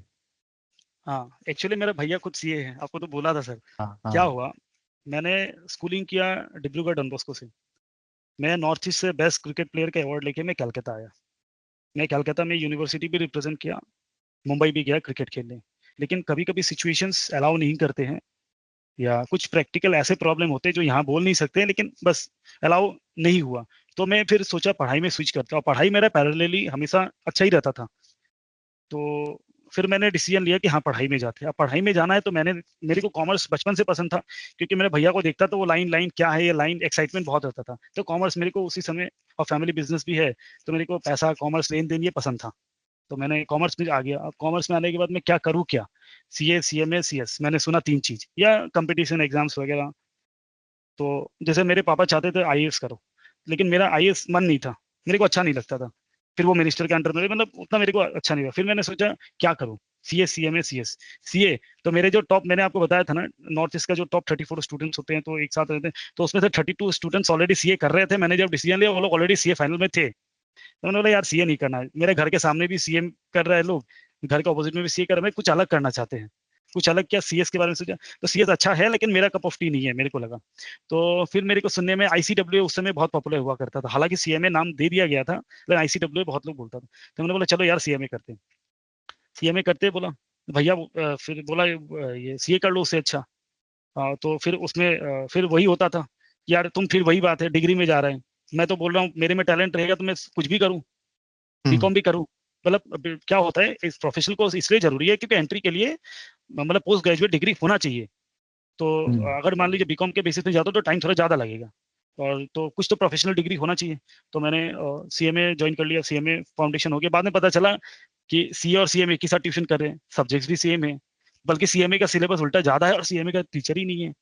हाँ, एक्चुअली मेरा भैया खुद सीए है, आपको तो बोला था सर। हाँ क्या हाँ। हुआ, मैंने स्कूलिंग किया डिब्रूगढ़ डॉन बॉस्को से। मैं नॉर्थ ईस्ट से बेस्ट क्रिकेट प्लेयर का अवार्ड लेके मैं कलकत्ता आया। मैं कलकत्ता में यूनिवर्सिटी भी रिप्रेजेंट किया, मुंबई भी गया क्रिकेट खेलने। लेकिन कभी कभी सिचुएशंस अलाउ नहीं करते हैं, या कुछ प्रैक्टिकल ऐसे प्रॉब्लम होते हैं जो यहाँ बोल नहीं सकते हैं, लेकिन बस अलाउ नहीं हुआ। तो मैं फिर सोचा पढ़ाई में स्विच करता हूँ, पढ़ाई मेरा पैरेलली हमेशा अच्छा ही रहता था। तो फिर मैंने डिसीजन लिया कि हाँ पढ़ाई में जाते हैं। अब पढ़ाई में जाना है तो मेरे को कॉमर्स बचपन से पसंद था, क्योंकि मेरे भैया को देखता तो वो लाइन लाइन क्या है ये लाइन, एक्साइटमेंट बहुत रहता था। तो कॉमर्स मेरे को उसी समय, और फैमिली बिजनेस भी है, तो मेरे को पैसा कॉमर्स लेन देन ये पसंद था। तो मैंने कॉमर्स में आ गया। अब कॉमर्स में आने के बाद मैं क्या करूँ क्या, सीए, सीएमए, सीएस, मैंने सुना 3 चीज या कंपटीशन एग्जाम्स वगैरह। तो जैसे मेरे पापा चाहते थे आईएएस करो, लेकिन मेरा आईएएस मन नहीं था, मेरे को अच्छा नहीं लगता था। फिर वो मिनिस्टर के अंडर में, मतलब उतना मेरे को अच्छा नहीं लगा। फिर मैंने सोचा क्या करूं, सीए, सीएमए, सीएस, सीए। तो मेरे जो टॉप, मैंने आपको बताया था ना, नॉर्थ ईस्ट का जो टॉप 34 स्टूडेंट्स होते हैं तो एक साथ रहते हैं, तो उसमें से 32 स्टूडेंट्स ऑलरेडी सीए कर रहे थे। मैंने जब डिसीजन लिया वो लोग ऑलरेडी सीए फाइनल में थे, तो मैंने बोला यार सीए नहीं करना है। मेरे घर के सामने भी सीए कर रहे हैं लोग, घर के ऑपोजिट में भी सीए कर रहे हैं, कुछ अलग करना चाहते हैं। कुछ अलग क्या, सीएस के बारे में सोचा। तो सीएस अच्छा है लेकिन मेरा कप ऑफ टी नहीं है, मेरे को लगा। तो फिर मेरे को सुनने में आईसीडब्ल्यू उस समय बहुत पॉपुलर हुआ करता था, हालांकि सीएमए नाम दे दिया गया था, लेकिन आईसीडब्ल्यू बहुत लोग बोलता था। तो मैंने बोला चलो यार सीएमए करते हैं। सीएमए करते बोला भैया, फिर बोला ये सीए कर लो उससे अच्छा। तो फिर उसमें फिर वही होता था कि यार तुम, फिर वही बात है, डिग्री में जा रहे हैं। मैं तो बोल रहा हूँ मेरे में टैलेंट रहेगा तो मैं कुछ भी करूँ, हम्म बीकॉम भी करूँ। मतलब अब क्या होता है, इस प्रोफेशनल कोर्स इसलिए जरूरी है क्योंकि एंट्री के लिए मतलब पोस्ट ग्रेजुएट डिग्री होना चाहिए। तो हम्म अगर मान लीजिए बीकॉम के बेसिस पे जाता तो टाइम थोड़ा ज़्यादा लगेगा, और तो कुछ तो प्रोफेशनल डिग्री होना चाहिए। तो मैंने सीएमए ज्वाइन कर लिया, सीएमए फाउंडेशन हो गया। बाद में पता चला कि सीए और सीएमए एक ही साथ ट्यूशन कर रहे हैं, सब्जेक्ट्स भी सेम है, बल्कि सीएमए का सिलेबस उल्टा ज़्यादा है और सीएमए का टीचर ही नहीं है।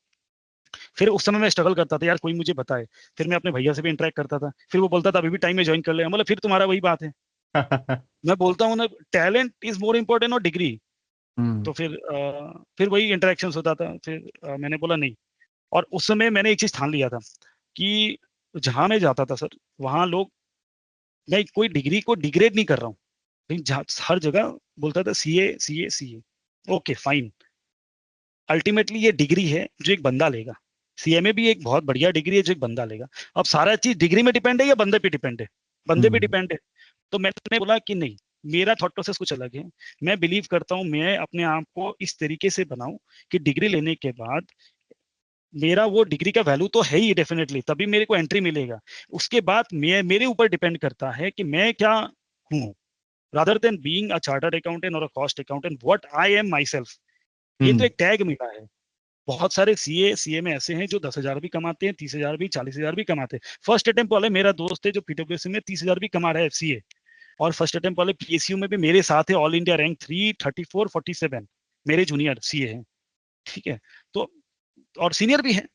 फिर उस समय मैं स्ट्रगल करता था यार कोई मुझे बताए। फिर मैं अपने भैया से भी इंटरेक्ट करता था, फिर वो बोलता था अभी भी टाइम में ज्वाइन कर ले। मतलब फिर तुम्हारा वही बात है, मैं बोलता हूँ ना, टैलेंट इज मोर इम्पोर्टेंट और डिग्री। हम्म तो फिर वही इंटरेक्शन होता था। फिर मैंने बोला नहीं। और उस समय मैंने एक चीज ठान लिया था कि जहां मैं जाता था सर, वहां लोग, मैं कोई डिग्री को डिग्रेड नहीं कर रहा हूँ, लेकिन हर जगह बोलता था CA, CA, CA. Okay fine, ultimately ये डिग्री है जो एक बंदा लेगा। सीएमए भी एक बहुत बढ़िया डिग्री है जो एक बंदा लेगा। अब सारा चीज डिग्री में डिपेंड है या बंदे पे डिपेंड है? बंदे पे हम्म डिपेंड है। तो मैंने बोला कि नहीं, मेरा थॉट प्रोसेस कुछ अलग है। मैं बिलीव करता हूँ मैं अपने आप को इस तरीके से बनाऊं कि डिग्री लेने के बाद मेरा वो डिग्री का वैल्यू तो है ही डेफिनेटली, तभी मेरे को एंट्री मिलेगा। उसके बाद मेरे ऊपर डिपेंड करता है कि मैं क्या हूँ, rather than being a chartered accountant और a cost accountant, what I am myself. ये तो हम्म एक टैग मिला है। बहुत सारे सीए में ऐसे हैं जो 10,000 भी कमाते हैं, 30,000 भी, 40,000 भी कमाते हैं। फर्स्ट अटेम्प्ट वाले मेरा दोस्त है जो पीडब्ल्यूसी में 30,000 भी कमा रहा है सीए, और फर्स्ट अटेम्प्ट वाले पीएसयू में भी मेरे साथ है, ऑल इंडिया रैंक 334-47, मेरे जूनियर सीए हैं। ठीक है। तो और सीनियर भी है,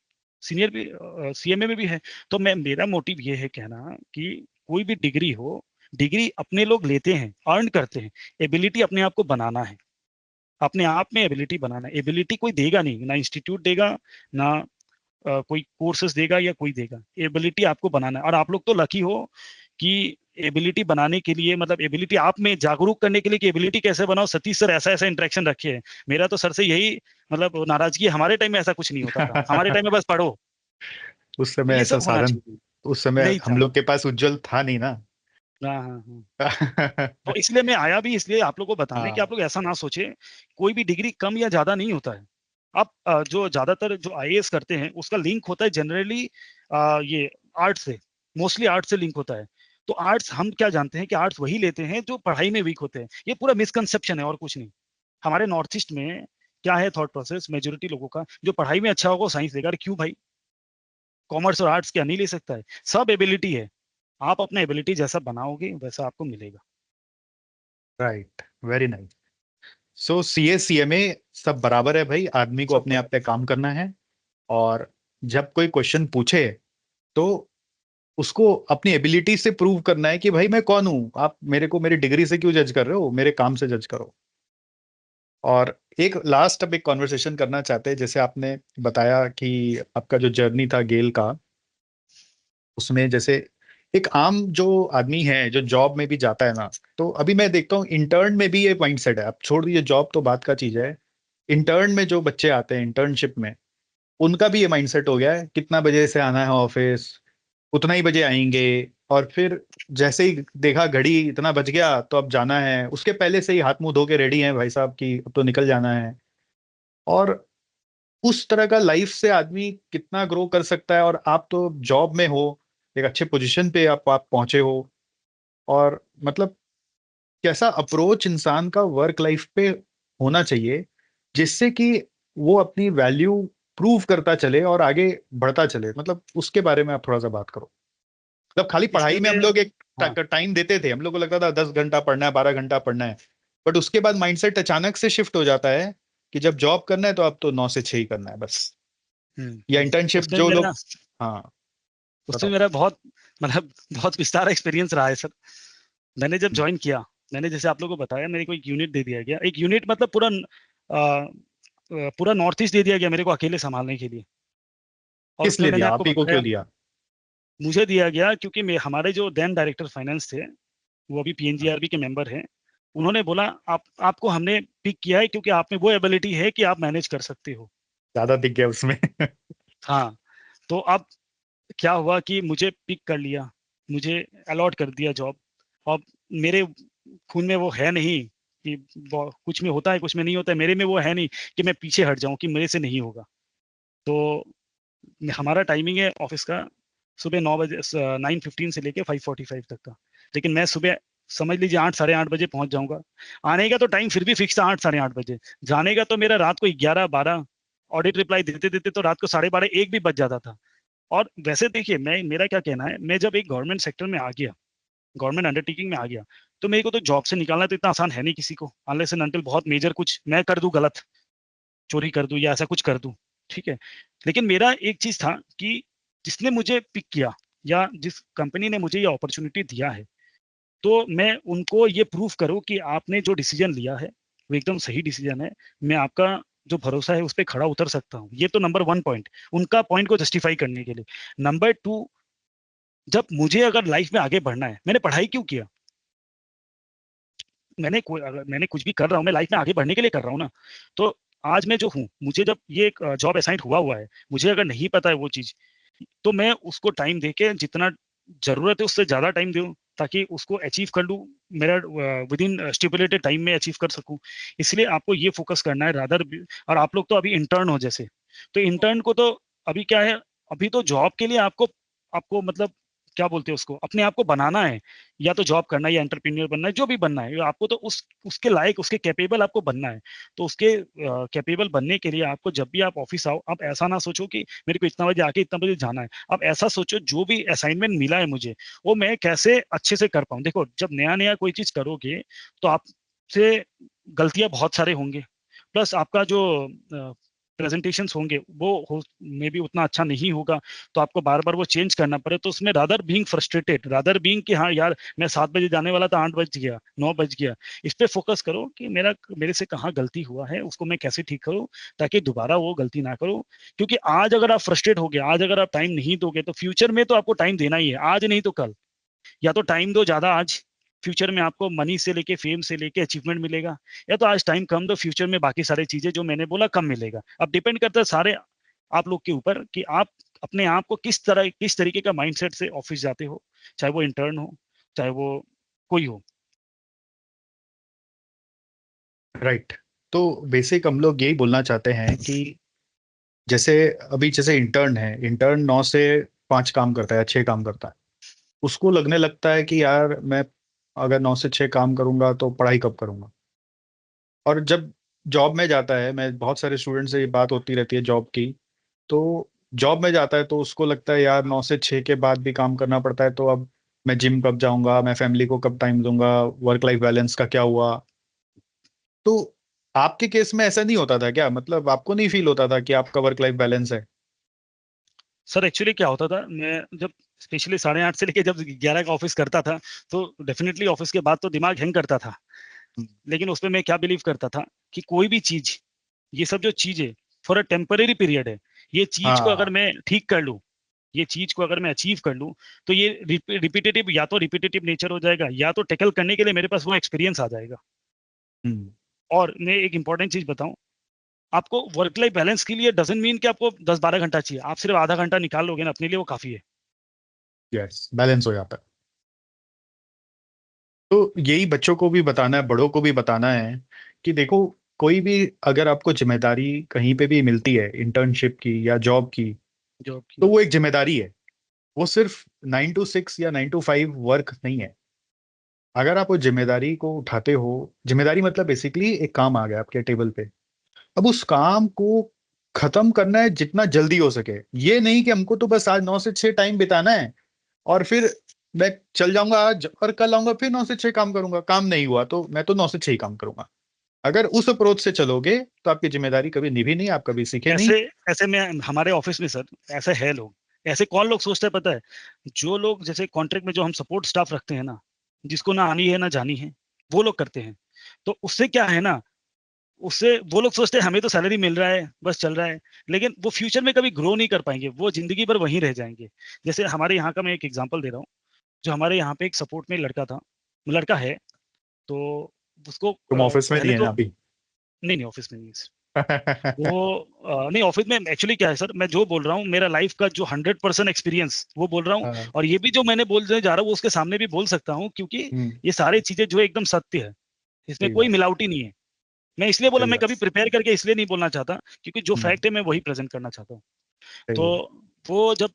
सीनियर भी सीएमए में भी है। तो मेरा मोटिव ये है कहना कि कोई भी डिग्री हो, डिग्री अपने लोग लेते हैं, अर्न करते हैं। एबिलिटी अपने आप को बनाना है, अपने आप में एबिलिटी बनाना है। एबिलिटी कोई देगा नहीं, ना इंस्टीट्यूट देगा, ना कोई कोर्सेज देगा या कोई देगा। एबिलिटी आपको बनाना है। और आप लोग तो लकी हो कि एबिलिटी बनाने के लिए, मतलब एबिलिटी आप में जागरूक करने के लिए कि एबिलिटी कैसे बनाओ, सतीश सर ऐसा ऐसा इंटरेक्शन रखे है। मेरा तो सर से यही मतलब नाराजगी है, हमारे टाइम में ऐसा कुछ नहीं होता था, हमारे टाइम में बस पढ़ो, उस तो समय ये ऐसा सब होना साधन, चाहिए। उस समय नहीं हम था। लोग के पास उज्जवल था नहीं ना। हाँ हाँ हाँ। तो इसलिए मैं आया भी इसलिए आप लोगों को बताने कि हाँ आप लोग ऐसा ना सोचे, कोई भी डिग्री कम या ज्यादा नहीं होता है। आप जो ज्यादातर जो आईएएस करते हैं उसका लिंक होता है जनरली ये आर्ट से, मोस्टली आर्ट से लिंक होता है। तो आर्ट्स हम क्या जानते हैं कि आर्ट्स वही लेते हैं जो पढ़ाई में वीक होते हैं, ये पूरा मिसकंसेप्शन है और कुछ नहीं। हमारे नॉर्थ ईस्ट में क्या है थॉट प्रोसेस मेजोरिटी लोगों का, जो पढ़ाई में अच्छा होगा वो साइंस लेगा। अरे क्यों भाई, कॉमर्स और आर्ट्स क्या नहीं ले सकता है? सब एबिलिटी है, आप अपना एबिलिटी जैसा बनाओगे वैसा आपको मिलेगा। Right, very nice. So CA CMA सब बराबर है भाई, आदमी को सब अपने आप पे बराबर। काम करना है। और जब कोई क्वेश्चन पूछे तो उसको अपनी एबिलिटी से प्रूव करना है कि भाई मैं कौन हूं, आप मेरे को मेरी डिग्री से क्यों जज कर रहे हो, मेरे काम से जज करो। और एक लास्ट अब एक कॉन्वर्सेशन करना चाहते हैं, जैसे आपने बताया कि आपका जो जर्नी था गेल का, उसमें जैसे एक आम जो आदमी है जो जॉब में भी जाता है ना, तो अभी मैं देखता हूँ इंटर्न में भी ये माइंडसेट है। आप छोड़ दीजिए जॉब तो बात का चीज है, इंटर्न में जो बच्चे आते हैं इंटर्नशिप में, उनका भी ये माइंडसेट हो गया है, कितना बजे से आना है ऑफिस, उतना ही बजे आएंगे। और फिर जैसे ही देखा घड़ी इतना बज गया तो अब जाना है, उसके पहले से ही हाथ मुंह धो के रेडी हैं भाई साहब कि अब तो निकल जाना है। और उस तरह का लाइफ से आदमी कितना ग्रो कर सकता है। और आप तो जॉब में हो, एक अच्छे पोजीशन पे आप पहुंचे हो। और मतलब कैसा अप्रोच इंसान का वर्क लाइफ पे होना चाहिए जिससे कि वो अपनी वैल्यू प्रूव करता चले और आगे बढ़ता चले, मतलब उसके बारे में आप थोड़ा सा बात करो। मतलब खाली इसमें पढ़ाई में मैं हम लोग एक हाँ टाइम देते थे, हम लोग को लगता था 10 घंटा पढ़ना है, 12 घंटा पढ़ना है। बट उसके बाद माइंडसेट अचानक से शिफ्ट हो जाता है कि जब जॉब करना है तो अब तो 9 से 6 ही करना है बस। या इंटर्नशिप उसमें जो मेरा लोग, हाँ उसमें बताओ। मेरा बहुत मतलब बहुत विस्तार एक्सपीरियंस रहा है सर। मैंने जब ज्वाइन किया, मैंने जैसे आप लोगों को बताया मेरे को एक यूनिट दे दिया गया, एक यूनिट मतलब पूरा पूरा नॉर्थ ईस्ट दे दिया गया मेरे को अकेले संभालने के लिए। और किस उसमें लिए मैंने दिया, आपको आप ही को बताया, क्यों दिया? मुझे दिया गया क्योंकि हमारे जो देन डायरेक्टर फाइनेंस थे, वो अभी पीएनजीआरबी के मेंबर हैं। उन्होंने बोला आपको हमने पिक किया है क्योंकि आप में वो एबिलिटी है कि आप मैनेज कर सकते हो। ज्यादा दिख गया उसमें। हाँ, तो अब क्या हुआ कि मुझे पिक कर लिया, मुझे अलॉट कर दिया जॉब। अब मेरे खून में वो है नहीं कि कुछ में होता है कुछ में नहीं होता है, मेरे में वो है नहीं कि मैं पीछे हट जाऊं कि मेरे से नहीं होगा। तो हमारा टाइमिंग है ऑफिस का सुबह 9 बजे 9:15 से लेके 5:45 तक का। लेकिन मैं सुबह समझ लीजिए 8 साढ़े 8 बजे पहुंच जाऊंगा। आने का तो टाइम फिर भी फिक्स था 8 साढ़े 8 बजे। जाने का तो मेरा रात को 11 12, ऑडिट रिप्लाई देते देते तो रात को 12:30 1 भी बज जाता था। और वैसे देखिए मैं, मेरा क्या कहना है, मैं जब एक गवर्नमेंट सेक्टर में आ गया, गवर्नमेंट अंडरटेकिंग में आ गया, तो मेरे को तो जॉब से निकालना तो इतना आसान है नहीं किसी को, अनलेस एंड अनटिल बहुत मेजर कुछ मैं कर दूं, गलत चोरी कर दूं या ऐसा कुछ कर दूं, ठीक है। लेकिन मेरा एक चीज था कि जिसने मुझे पिक किया या जिस कंपनी ने मुझे ये अपॉर्चुनिटी दिया है, तो मैं उनको ये प्रूफ करूं कि आपने जो डिसीजन लिया है वो एकदम सही डिसीजन है। मैं आपका जो भरोसा है उस पर खड़ा उतर सकता हूँ। ये तो नंबर 1 पॉइंट, उनका पॉइंट को जस्टिफाई करने के लिए। नंबर 2, जब मुझे अगर लाइफ में आगे बढ़ना है, मैंने पढ़ाई क्यों किया? अगर मैंने कुछ भी कर रहा हूँ मैं लाइफ में आगे बढ़ने के लिए कर रहा हूँ ना। तो आज मैं जो हूँ, मुझे जब ये एक जॉब असाइन हुआ हुआ है, मुझे अगर नहीं पता है वो चीज, तो मैं उसको टाइम देके जितना जरूरत है उससे ज्यादा टाइम दूं ताकि उसको अचीव कर लूं, मेरा विद इन स्टिपुलेटेड टाइम में अचीव कर सकूं। इसलिए आपको ये फोकस करना है रादर। और आप लोग तो अभी इंटर्न हो जैसे, तो इंटर्न को तो अभी क्या है, अभी तो जॉब के लिए आपको आपको मतलब क्या बोलते हैं उसको, अपने आप को बनाना है। या तो जॉब करना है या एंटरप्रेन्योर बनना है, जो भी बनना है आपको, तो उसके लायक उसके कैपेबल आपको बनना है। तो उसके कैपेबल बनने के लिए आपको जब भी आप ऑफिस आओ, आप ऐसा ना सोचो कि मेरे को इतना बजे आके इतना बजे जाना है। आप ऐसा सोचो जो भी असाइनमेंट मिला है मुझे, वो मैं कैसे अच्छे से कर पाऊँ। देखो जब नया नया कोई चीज करोगे तो आपसे गलतियां बहुत सारे होंगे, प्लस आपका जो प्रेजेंटेशंस होंगे वो हो मे भी उतना अच्छा नहीं होगा, तो आपको बार बार वो चेंज करना पड़े। तो उसमें rather being frustrated, rather being कि हाँ यार मैं 7 बजे जाने वाला था, 8 बज गया, 9 बज गया, इस पे फोकस करो कि मेरे से कहाँ गलती हुआ है, उसको मैं कैसे ठीक करूँ ताकि दोबारा वो गलती ना करूँ। क्योंकि आज अगर आप फ्रस्ट्रेट हो गए, आज अगर आप टाइम नहीं दोगे, तो फ्यूचर में तो आपको टाइम देना ही है, आज नहीं तो कल। या तो टाइम दो ज्यादा आज, फ्यूचर में आपको मनी से लेके फेम से लेके अचीवमेंट मिलेगा, या तो आज टाइम कम दो, फ्यूचर में बाकी सारी चीजें जो मैंने बोला कम मिलेगा। अब डिपेंड करता है सारे आप लोग के ऊपर कि आप अपने आप को किस तरीके का माइंडसेट से ऑफिस जाते हो, चाहे वो इंटर्न हो, चाहे वो कोई हो। राइट। तो बेसिक हम लोग यही बोलना चाहते हैं कि जैसे अभी जैसे इंटर्न है, इंटर्न 9 से 5 काम करता है, 6 काम करता है। उसको लगने लगता है कि यार मैं अगर 9 से 6 काम करूंगा तो पढ़ाई कब करूंगा। और जब जॉब में जाता है, मैं बहुत सारे स्टूडेंट से ये बात होती रहती है जॉब की, तो जॉब में जाता है तो उसको लगता है यार 9 से 6 के बाद भी काम करना पड़ता है, तो अब मैं जिम कब जाऊंगा, मैं फैमिली को कब टाइम दूंगा, वर्क लाइफ बैलेंस का क्या हुआ। तो आपके केस में ऐसा नहीं होता था क्या? मतलब आपको नहीं फील होता था कि आपका वर्क लाइफ बैलेंस है? सर एक्चुअली क्या होता था, मैं जब स्पेशली 8:30 से लेके जब 11 का ऑफिस करता था, तो डेफिनेटली ऑफिस के बाद तो दिमाग हैंग करता था। लेकिन उसमें मैं क्या बिलीव करता था कि कोई भी चीज, ये सब जो चीज है फॉर अ टेम्पररी पीरियड है। ये चीज को अगर हाँ। मैं ठीक कर लूं, ये चीज को अगर मैं अचीव कर लूं, तो ये रिपीटेटिव, या तो रिपीटेटिव नेचर हो जाएगा, या तो टैकल करने के लिए मेरे पास वो एक्सपीरियंस आ जाएगा। हम्म। और मैं एक इंपॉर्टेंट चीज बताऊं, आपको वर्क लाइफ बैलेंस के लिए डजंट मीन कि आपको 10-12 घंटा चाहिए, आप सिर्फ आधा घंटा निकाल लोगे ना अपने लिए, वो काफी है। यस, बैलेंस हो जाता है। तो यही बच्चों को भी बताना है, बड़ों को भी बताना है कि देखो, कोई भी अगर आपको जिम्मेदारी कहीं पे भी मिलती है, इंटर्नशिप की या जॉब की, जॉब की। तो वो एक जिम्मेदारी है। वो सिर्फ 9 to 6 या 9 to 5 वर्क नहीं है। अगर आप उस जिम्मेदारी को उठाते हो, जिम्मेदारी मतलब बेसिकली एक काम आ गया आपके टेबल पे, अब उस काम को खत्म करना है जितना जल्दी हो सके। ये नहीं कि हमको तो बस आज 9 से 6 टाइम बिताना है और फिर मैं चल जाऊंगा आज और कल आऊंगा फिर 9 से 6 काम करूंगा, काम नहीं हुआ तो मैं तो 9 से 6 ही काम करूंगा। अगर उस अप्रोच से चलोगे तो आपकी जिम्मेदारी कभी निभी नहीं, आप कभी सीखे नहीं। ऐसे ऐसे में हमारे ऑफिस में सर ऐसे है लोग, ऐसे कौन लोग सोचते हैं पता है, जो लोग जैसे कॉन्ट्रैक्ट में जो हम सपोर्ट स्टाफ रखते हैं ना, जिसको ना आनी है ना जानी है, वो लोग करते हैं। तो उससे क्या है ना, उससे वो लोग सोचते हैं हमें तो सैलरी मिल रहा है बस चल रहा है, लेकिन वो फ्यूचर में कभी ग्रो नहीं कर पाएंगे, वो जिंदगी भर वहीं रह जाएंगे। जैसे हमारे यहाँ का मैं एक एग्जांपल दे रहा हूँ, जो हमारे यहाँ पे एक सपोर्ट में लड़का था, लड़का है, तो उसको तुम ऑफिस में नहीं पहले है ना तो, अभी? नहीं नहीं ऑफिस में नहीं है। वो नहीं ऑफिस में एक्चुअली क्या है सर, मैं जो बोल रहा हूँ मेरा लाइफ का जो 100% एक्सपीरियंस वो बोल रहा हूँ, हाँ। और ये भी जो मैंने बोलने जा रहा हूँ वो उसके सामने भी बोल सकता हूँ, क्योंकि ये सारी चीजें जो एकदम सत्य है, इसमें सही कोई बात। मिलावटी नहीं है। मैं इसलिए बोला, सही मैं बात। कभी प्रिपेयर करके इसलिए नहीं बोलना चाहता, क्योंकि जो हम्म, फैक्ट है मैं वही प्रेजेंट करना चाहता हूँ। सही तो है। वो जब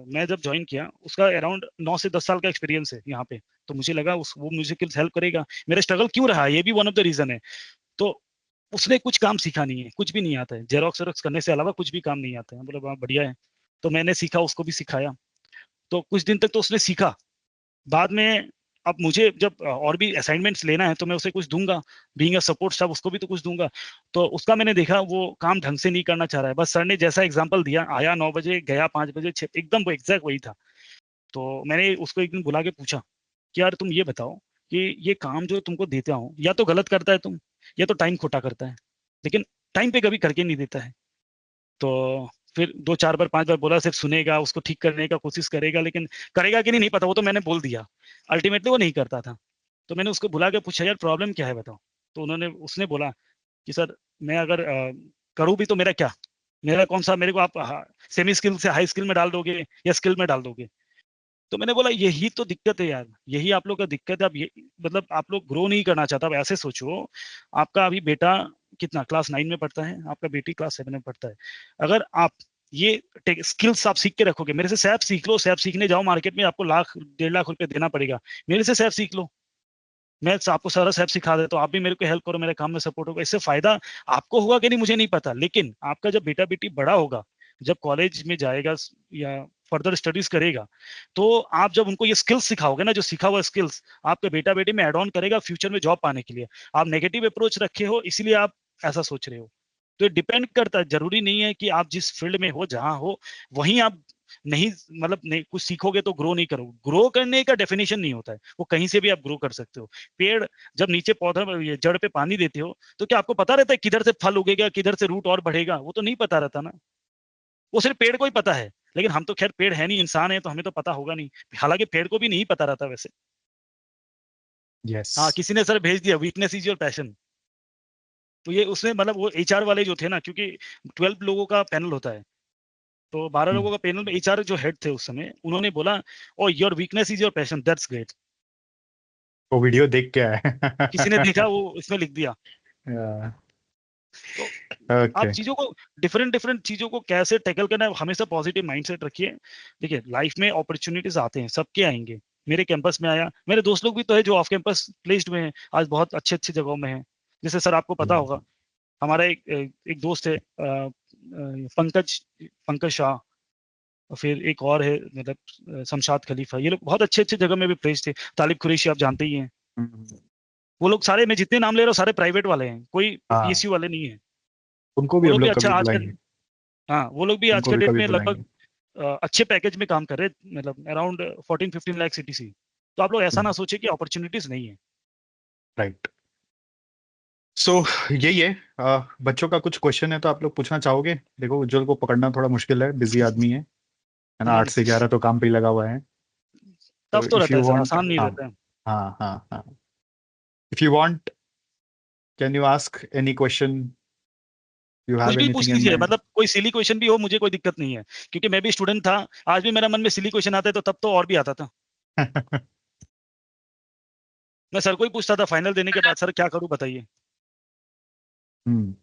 मैं जब ज्वाइन किया, उसका अराउंड 9 से 10 साल का एक्सपीरियंस है यहाँ पे। तो मुझे लगा वो मुझे किस हेल्प करेगा, मेरा स्ट्रगल क्यों रहा है ये भी वन ऑफ द रीजन है। तो उसने कुछ काम सीखा नहीं है, कुछ भी नहीं आता है, जेरोक्स वेरोक्स करने से अलावा कुछ भी काम नहीं आता है। बोला वाह बढ़िया है। तो मैंने सीखा, उसको भी सिखाया। तो कुछ दिन तक तो उसने सीखा। बाद में अब मुझे जब और भी असाइनमेंट्स लेना है तो मैं उसे कुछ दूंगा, बीइंग अ सपोर्ट स्टाफ उसको भी तो कुछ दूंगा। तो उसका मैंने देखा वो काम ढंग से नहीं करना चाह रहा है, बस सर ने जैसा एग्जांपल दिया, आया 9 बजे गया 5 बजे, एकदम वो एग्जैक्ट वही था। तो मैंने उसको एक दिन बुला के पूछा कि यार तुम ये बताओ कि ये काम जो तुमको देता हूँ, या तो गलत करता है तुम, या तो टाइम खोटा करता है, लेकिन टाइम पे कभी करके नहीं देता है। तो फिर 2-4 बार 5 बार बोला, सिर्फ सुनेगा, उसको ठीक करने का कोशिश करेगा, लेकिन करेगा कि नहीं नहीं पता, वो तो मैंने बोल दिया। अल्टीमेटली वो नहीं करता था। तो मैंने उसको बुला के पूछा यार प्रॉब्लम क्या है बताओ। तो उसने बोला कि सर मैं अगर करूँ भी तो मेरा क्या, मेरा कौन सा, मेरे को आप सेमी स्किल से हाई स्किल में डाल दोगे या स्किल में डाल दोगे। तो मैंने बोला यही तो दिक्कत है यार, यही आप लोग का दिक्कत है। आप ये मतलब आप लोग ग्रो नहीं करना चाहता। अब ऐसे सोचो, आपका अभी बेटा कितना क्लास 9 में पढ़ता है, आपका बेटी क्लास 7 में पढ़ता है। अगर आप ये स्किल्स आप सीख के रखोगे, मेरे से सैप सीख लो, सैप सीखने जाओ मार्केट में आपको 1-1.5 लाख रुपए देना पड़ेगा, मेरे से सैप सीख लो, मैं आपको सारा सैप सिखा देता हूँ, आप भी मेरे को हेल्प करो, मेरे काम में सपोर्ट होगा। इससे फायदा आपको होगा कि नहीं मुझे नहीं पता, लेकिन आपका जब बेटा बेटी बड़ा होगा, जब कॉलेज में जाएगा या फर्दर स्टडीज करेगा, तो आप जब उनको ये स्किल्स सिखाओगे ना, जो सीखा हुआ स्किल्स आपके बेटा बेटी में एड ऑन करेगा फ्यूचर में जॉब पाने के लिए। आप नेगेटिव अप्रोच रखे हो इसलिए आप ऐसा सोच रहे हो। तो डिपेंड करता है, जरूरी नहीं है कि आप जिस फील्ड में हो जहां हो वहीं आप नहीं, मतलब नहीं कुछ सीखोगे तो ग्रो नहीं करोगे। ग्रो करने का डेफिनेशन नहीं होता है, वो कहीं से भी आप ग्रो कर सकते हो। पेड़ जब नीचे पौधा जड़ पे पानी देते हो, तो क्या आपको पता रहता है किधर से फल उगेगा, किधर से रूट और बढ़ेगा? वो तो नहीं पता रहता ना, वो सिर्फ पेड़ को ही पता है। लेकिन हम तो खैर पेड़ है नहीं, इंसान है, तो हमें तो पता होगा नहीं। हालांकि पेड़ को भी नहीं पता रहता वैसे। यस हाँ, किसी ने सर भेज दिया वीकनेस इज योर पैशन, तो ये उसमें मतलब वो एचआर वाले जो थे ना, क्योंकि 12 लोगों का पैनल होता है, तो 12 लोगों का पैनल में एचआर जो हेड थे उस समय, उन्होंने बोला oh your weakness is your passion, that's great. वो वीडियो देख के आया। किसी ने देखा, वो इसमें लिख दिया। तो आप ओके चीजों को डिफरेंट डिफरेंट चीजों को कैसे टैकल करना है, हमेशा पॉजिटिव माइंडसेट रखिए। देखिए लाइफ में अपॉर्चुनिटीज आते हैं, सबके आएंगे। मेरे कैंपस में आया, मेरे दोस्त लोग भी तो है जो ऑफ कैंपस प्लेस्ड में हैं, आज बहुत अच्छे अच्छे जगहों में हैं। जैसे सर आपको पता होगा, हमारा एक दोस्त है पंकज पंकज शाह, और फिर एक और है मतलब शमशाद खलीफा, ये लोग बहुत अच्छे अच्छे जगह में भी प्लेस्ड थे। तालिब कुरैशी आप जानते ही हैं। वो लोग सारे, मैं जितने नाम ले रहा हूँ सारे प्राइवेट वाले हैं, कोई हाँ पीएसयू वाले नहीं है। उनको भी वो हम लोग भी लोग अच्छा कभी आज के, बुलाएंगे। हाँ वो लोग भी आज उनको के भी डेट कभी में लगभग बुलाएंगे। अच्छे पैकेज में काम कर रहे हैं, मतलब अराउंड 14-15 लाख सीटीसी। तो आप लोग ऐसा ना सोचे कि अपॉर्चुनिटीज नहीं है। राइट। सो यही है। बच्चों का कुछ क्वेश्चन है तो आप लोग पूछना चाहोगे? देखो उज्जवल को पकड़ना थोड़ा मुश्किल है, बिजी आदमी है ना, 8 से 11 तो काम पे ही लगा हुआ है। तो टफ तो इफ रहता यू है सर, वांट, आसान नहीं हाँ रहता है। हाँ हाँ हाँ, if you want can you ask any question, you कुछ हैव भी पूछ एनीथिंग इन लीजिए, माइंड? मतलब कोई सिली क्वेश्चन भी हो, मुझे कोई दिक्कत नहीं है, क्योंकि मैं भी स्टूडेंट था। आज भी मेरा मन में सिली क्वेश्चन आता है, तो तब तो और भी आता था। मैं सर को ही पूछता था फाइनल देने के बाद, सर क्या करूं बताइए। हम्म।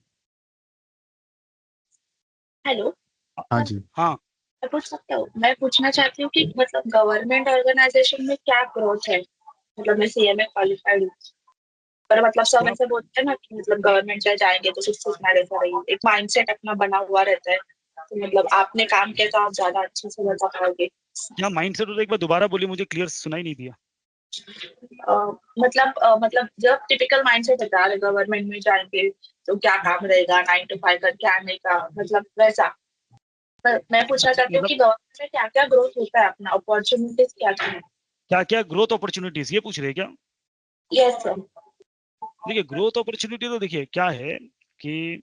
हेलो, हाँ सर जी। हाँ मैं पूछ सकता हूँ? मैं पूछना चाहती हूँ कि मतलब गवर्नमेंट ऑर्गेनाइजेशन में क्या ग्रोथ है? मतलब मैं सीएमए क्वालिफाइड हूँ, पर मतलब सब क्या ऐसे बोलते हैं ना कि मतलब गवर्नमेंट में जाएंगे तो कुछ सीखना रहता रही, एक माइंडसेट अपना बना हुआ रहता है। तो मतलब आपने काम किया तो आप ज्यादा अच्छे से बता पाओगे। क्या माइंड सेट होता है, एक बार दोबारा बोलिए, मुझे क्लियर सुनाई नहीं दिया। मतलब जब टिपिकल माइंडसेट होता है गवर्नमेंट में जाएंगे तो क्या काम रहेगा, 9 to 5 करके आने का, मतलब वैसा। पर मैं पूछना अच्छा, चाहती हूँ मतलब कि गवर्नमेंट में क्या क्या ग्रोथ होता है, अपना अपॉर्चुनिटीज क्या क्या है? क्या क्या ग्रोथ अपॉर्चुनिटीज, ये पूछ रहे हैं क्या? Yes sir. देखिए ग्रोथ अपॉर्चुनिटी तो देखिए क्या है कि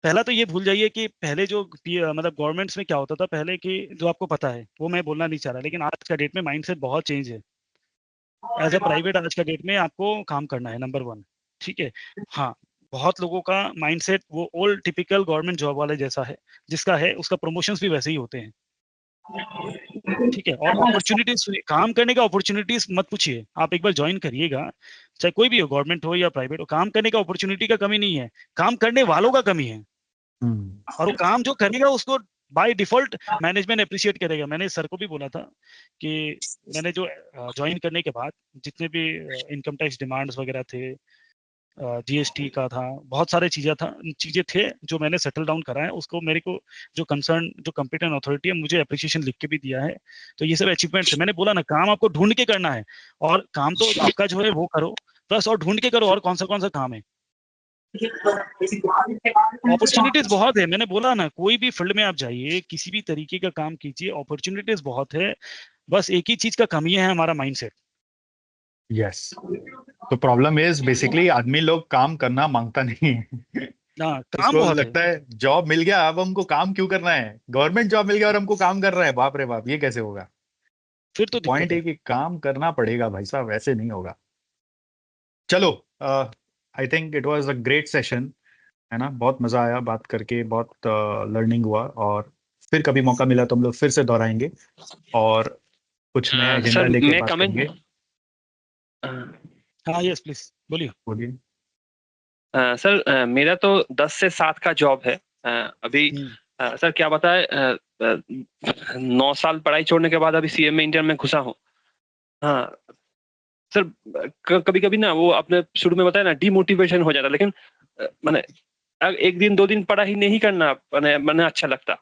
पहला तो ये भूल जाइए कि पहले जो मतलब गवर्नमेंट्स में क्या होता था पहले, कि जो आपको पता है वो मैं बोलना नहीं चाह रहा, लेकिन आज का डेट में माइंडसेट बहुत चेंज है। एज ए प्राइवेट आज का डेट में आपको काम करना है, नंबर 1। ठीक है। हाँ, बहुत लोगों का माइंडसेट वो ओल्ड टिपिकल गवर्नमेंट जॉब वाले जैसा है, जिसका है उसका प्रमोशंस भी वैसे ही होते हैं। ठीक है। और अपॉर्चुनिटीज, काम करने का अपॉर्चुनिटीज मत पूछिए, आप एक बार ज्वाइन करिएगा, चाहे कोई भी हो, गवर्नमेंट हो या प्राइवेट हो, काम करने का अपॉर्चुनिटी का कमी नहीं है, काम करने वालों का कमी है। और वो काम जो करेगा उसको बाय डिफॉल्ट मैनेजमेंट अप्रिशिएट करेगा। मैंने सर को भी बोला था कि मैंने जो ज्वाइन करने के बाद जितने भी इनकम टैक्स डिमांड्स वगैरह थे, जीएसटी का था, बहुत सारे चीजें थे जो मैंने सेटल डाउन करा है, उसको मेरे को जो कंसर्न जो कॉम्पिटेंट अथॉरिटी है मुझे अप्रिशिएशन लिख के भी दिया है। तो ये सब अचीवमेंट्स है। मैंने बोला ना, काम आपको ढूंढ के करना है, और काम तो आपका जो है वो करो, प्लस और ढूंढ के करो और कौन सा काम है। अपॉर्चुनिटीज बहुत है, मैंने बोला ना, कोई भी फील्ड में आप जाइए, किसी भी तरीके का काम कीजिए, अपॉर्चुनिटीज बहुत है। बस एक ही चीज का कमी है, हमारा माइंडसेट। यस। तो प्रॉब्लम इज बेसिकली आदमी लोग काम करना मांगता नहीं है। हाँ, काम उसको बहुत है। लगता है जॉब मिल गया, अब हमको काम क्यों करना है, गवर्नमेंट जॉब मिल गया और हमको काम कर रहा है, बाप रे बाप ये कैसे होगा। फिर तो दिक्कत पॉइंट है है। कि काम करना पड़ेगा भाई साहब, ऐसे नहीं होगा। चलो, I think it was a great session, है ना, बहुत मजा आया बात करके, बहुत लर्निंग हुआ, और फिर कभी मौका मिला तो हम लोग फिर से दोहराएंगे और कुछ नया एजेंडा सर लेके मैं बात कमेंट करेंगे। हाँ यस प्लीज बोलिए। बोलिए। सर मेरा तो 10 से 7 का जॉब है अभी। सर क्या बताए 9 साल पढ़ाई छोड़ने के बाद अभी सीएमए इंटर्न में घुसा हूँ। हाँ सर, कभी कभी ना वो आपने शुरू में बताया ना डिमोटिवेशन हो जाता, लेकिन मैंने एक दिन 2 दिन पढ़ाई नहीं करना मैंने अच्छा लगता।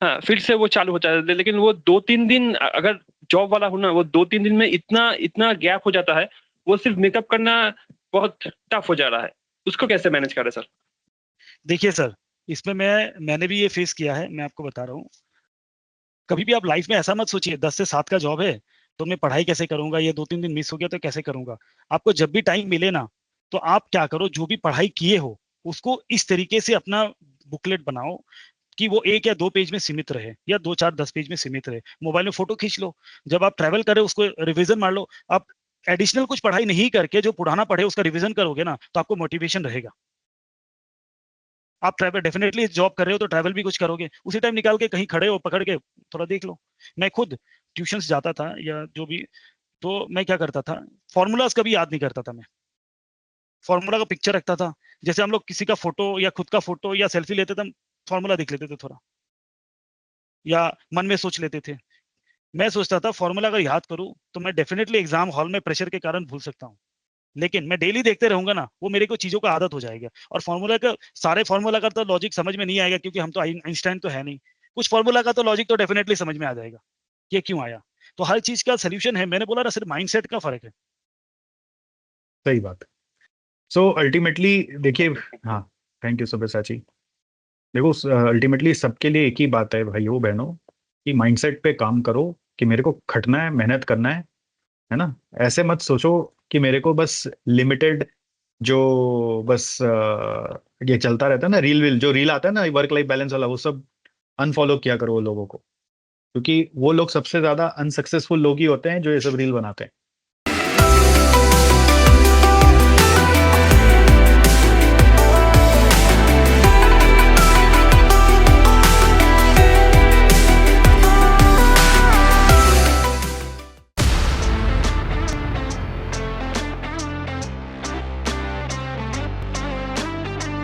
हाँ फिर से वो चालू होता है, लेकिन वो 2-3 दिन अगर जॉब वाला हो ना, वो 2-3 दिन में इतना इतना गैप हो जाता है, वो सिर्फ मेकअप करना बहुत टफ हो जा रहा है। उसको कैसे मैनेज करें सर? देखिए सर, इसमें मैंने भी ये फेस किया है, मैं आपको बता रहा हूँ। कभी भी आप लाइफ में ऐसा मत सोचिए 10 से 7 का जॉब है तो मैं पढ़ाई कैसे करूंगा, ये 2-3 दिन मिस हो गया तो कैसे करूंगा। आपको जब भी टाइम मिले ना, तो आप क्या करो, जो भी पढ़ाई किए हो उसको इस तरीके से अपना बुकलेट बनाओ, कि वो 1 या 2 पेज में सीमित रहे या 2, 4, 10 पेज में सीमित रहे। मोबाइल में फोटो खींच लो, जब आप ट्रैवल कर रहे हो उसको रिवीजन मार लो। आप एडिशनल कुछ पढ़ाई नहीं करके जो पुराना पढ़े उसका रिवीजन करोगे ना, तो आपको मोटिवेशन रहेगा। आप ट्रैवल डेफिनेटली जॉब कर रहे हो तो ट्रैवल भी कुछ करोगे, उसी टाइम निकाल के कहीं खड़े हो, पकड़ के थोड़ा देख लो। मैं खुद ट्यूशंस जाता था या जो भी, तो मैं क्या करता था, फॉर्मूलाज कभी याद नहीं करता था मैं। फॉर्मूला का पिक्चर रखता था, जैसे हम लोग किसी का फोटो या खुद का फोटो या सेल्फी लेते थे, फॉर्मूला देख लेते थे थोड़ा, या मन में सोच लेते थे। मैं सोचता था फॉर्मूला अगर याद करूं तो मैं डेफिनेटली एग्जाम हॉल में प्रेशर के कारण भूल सकता हूं, लेकिन मैं डेली देखते रहूंगा ना, वो मेरे को चीजों का आदत हो जाएगा। और फॉर्मूला का, सारे फॉर्मूला का तो लॉजिक समझ में नहीं आएगा, क्योंकि हम तो आइंस्टाइन तो है नहीं। कुछ फॉर्मूला का तो लॉजिक तो डेफिनेटली समझ में आ जाएगा, ये क्यों आया। तो हर चीज का सोल्यूशन है, मैंने बोला ना, सिर्फ माइंडसेट का फर्क है। सही बात। सो अल्टीमेटली देखिए, हाँ, थैंक यू सब्यसाची। देखो, अल्टीमेटली सबके लिए एक ही बात है भाइयों बहनों, कि माइंडसेट पे काम करो, कि मेरे को खटना है, मेहनत करना है ना। ऐसे मत सोचो कि मेरे को बस लिमिटेड जो बस ये चलता रहता है ना, रील जो रील आता है ना वर्क लाइफ बैलेंस वाला, वो सब अनफॉलो किया करो वो लोगों को, क्योंकि वो लोग सबसे ज्यादा अनसक्सेसफुल लोग ही होते हैं जो ये सब रील बनाते हैं।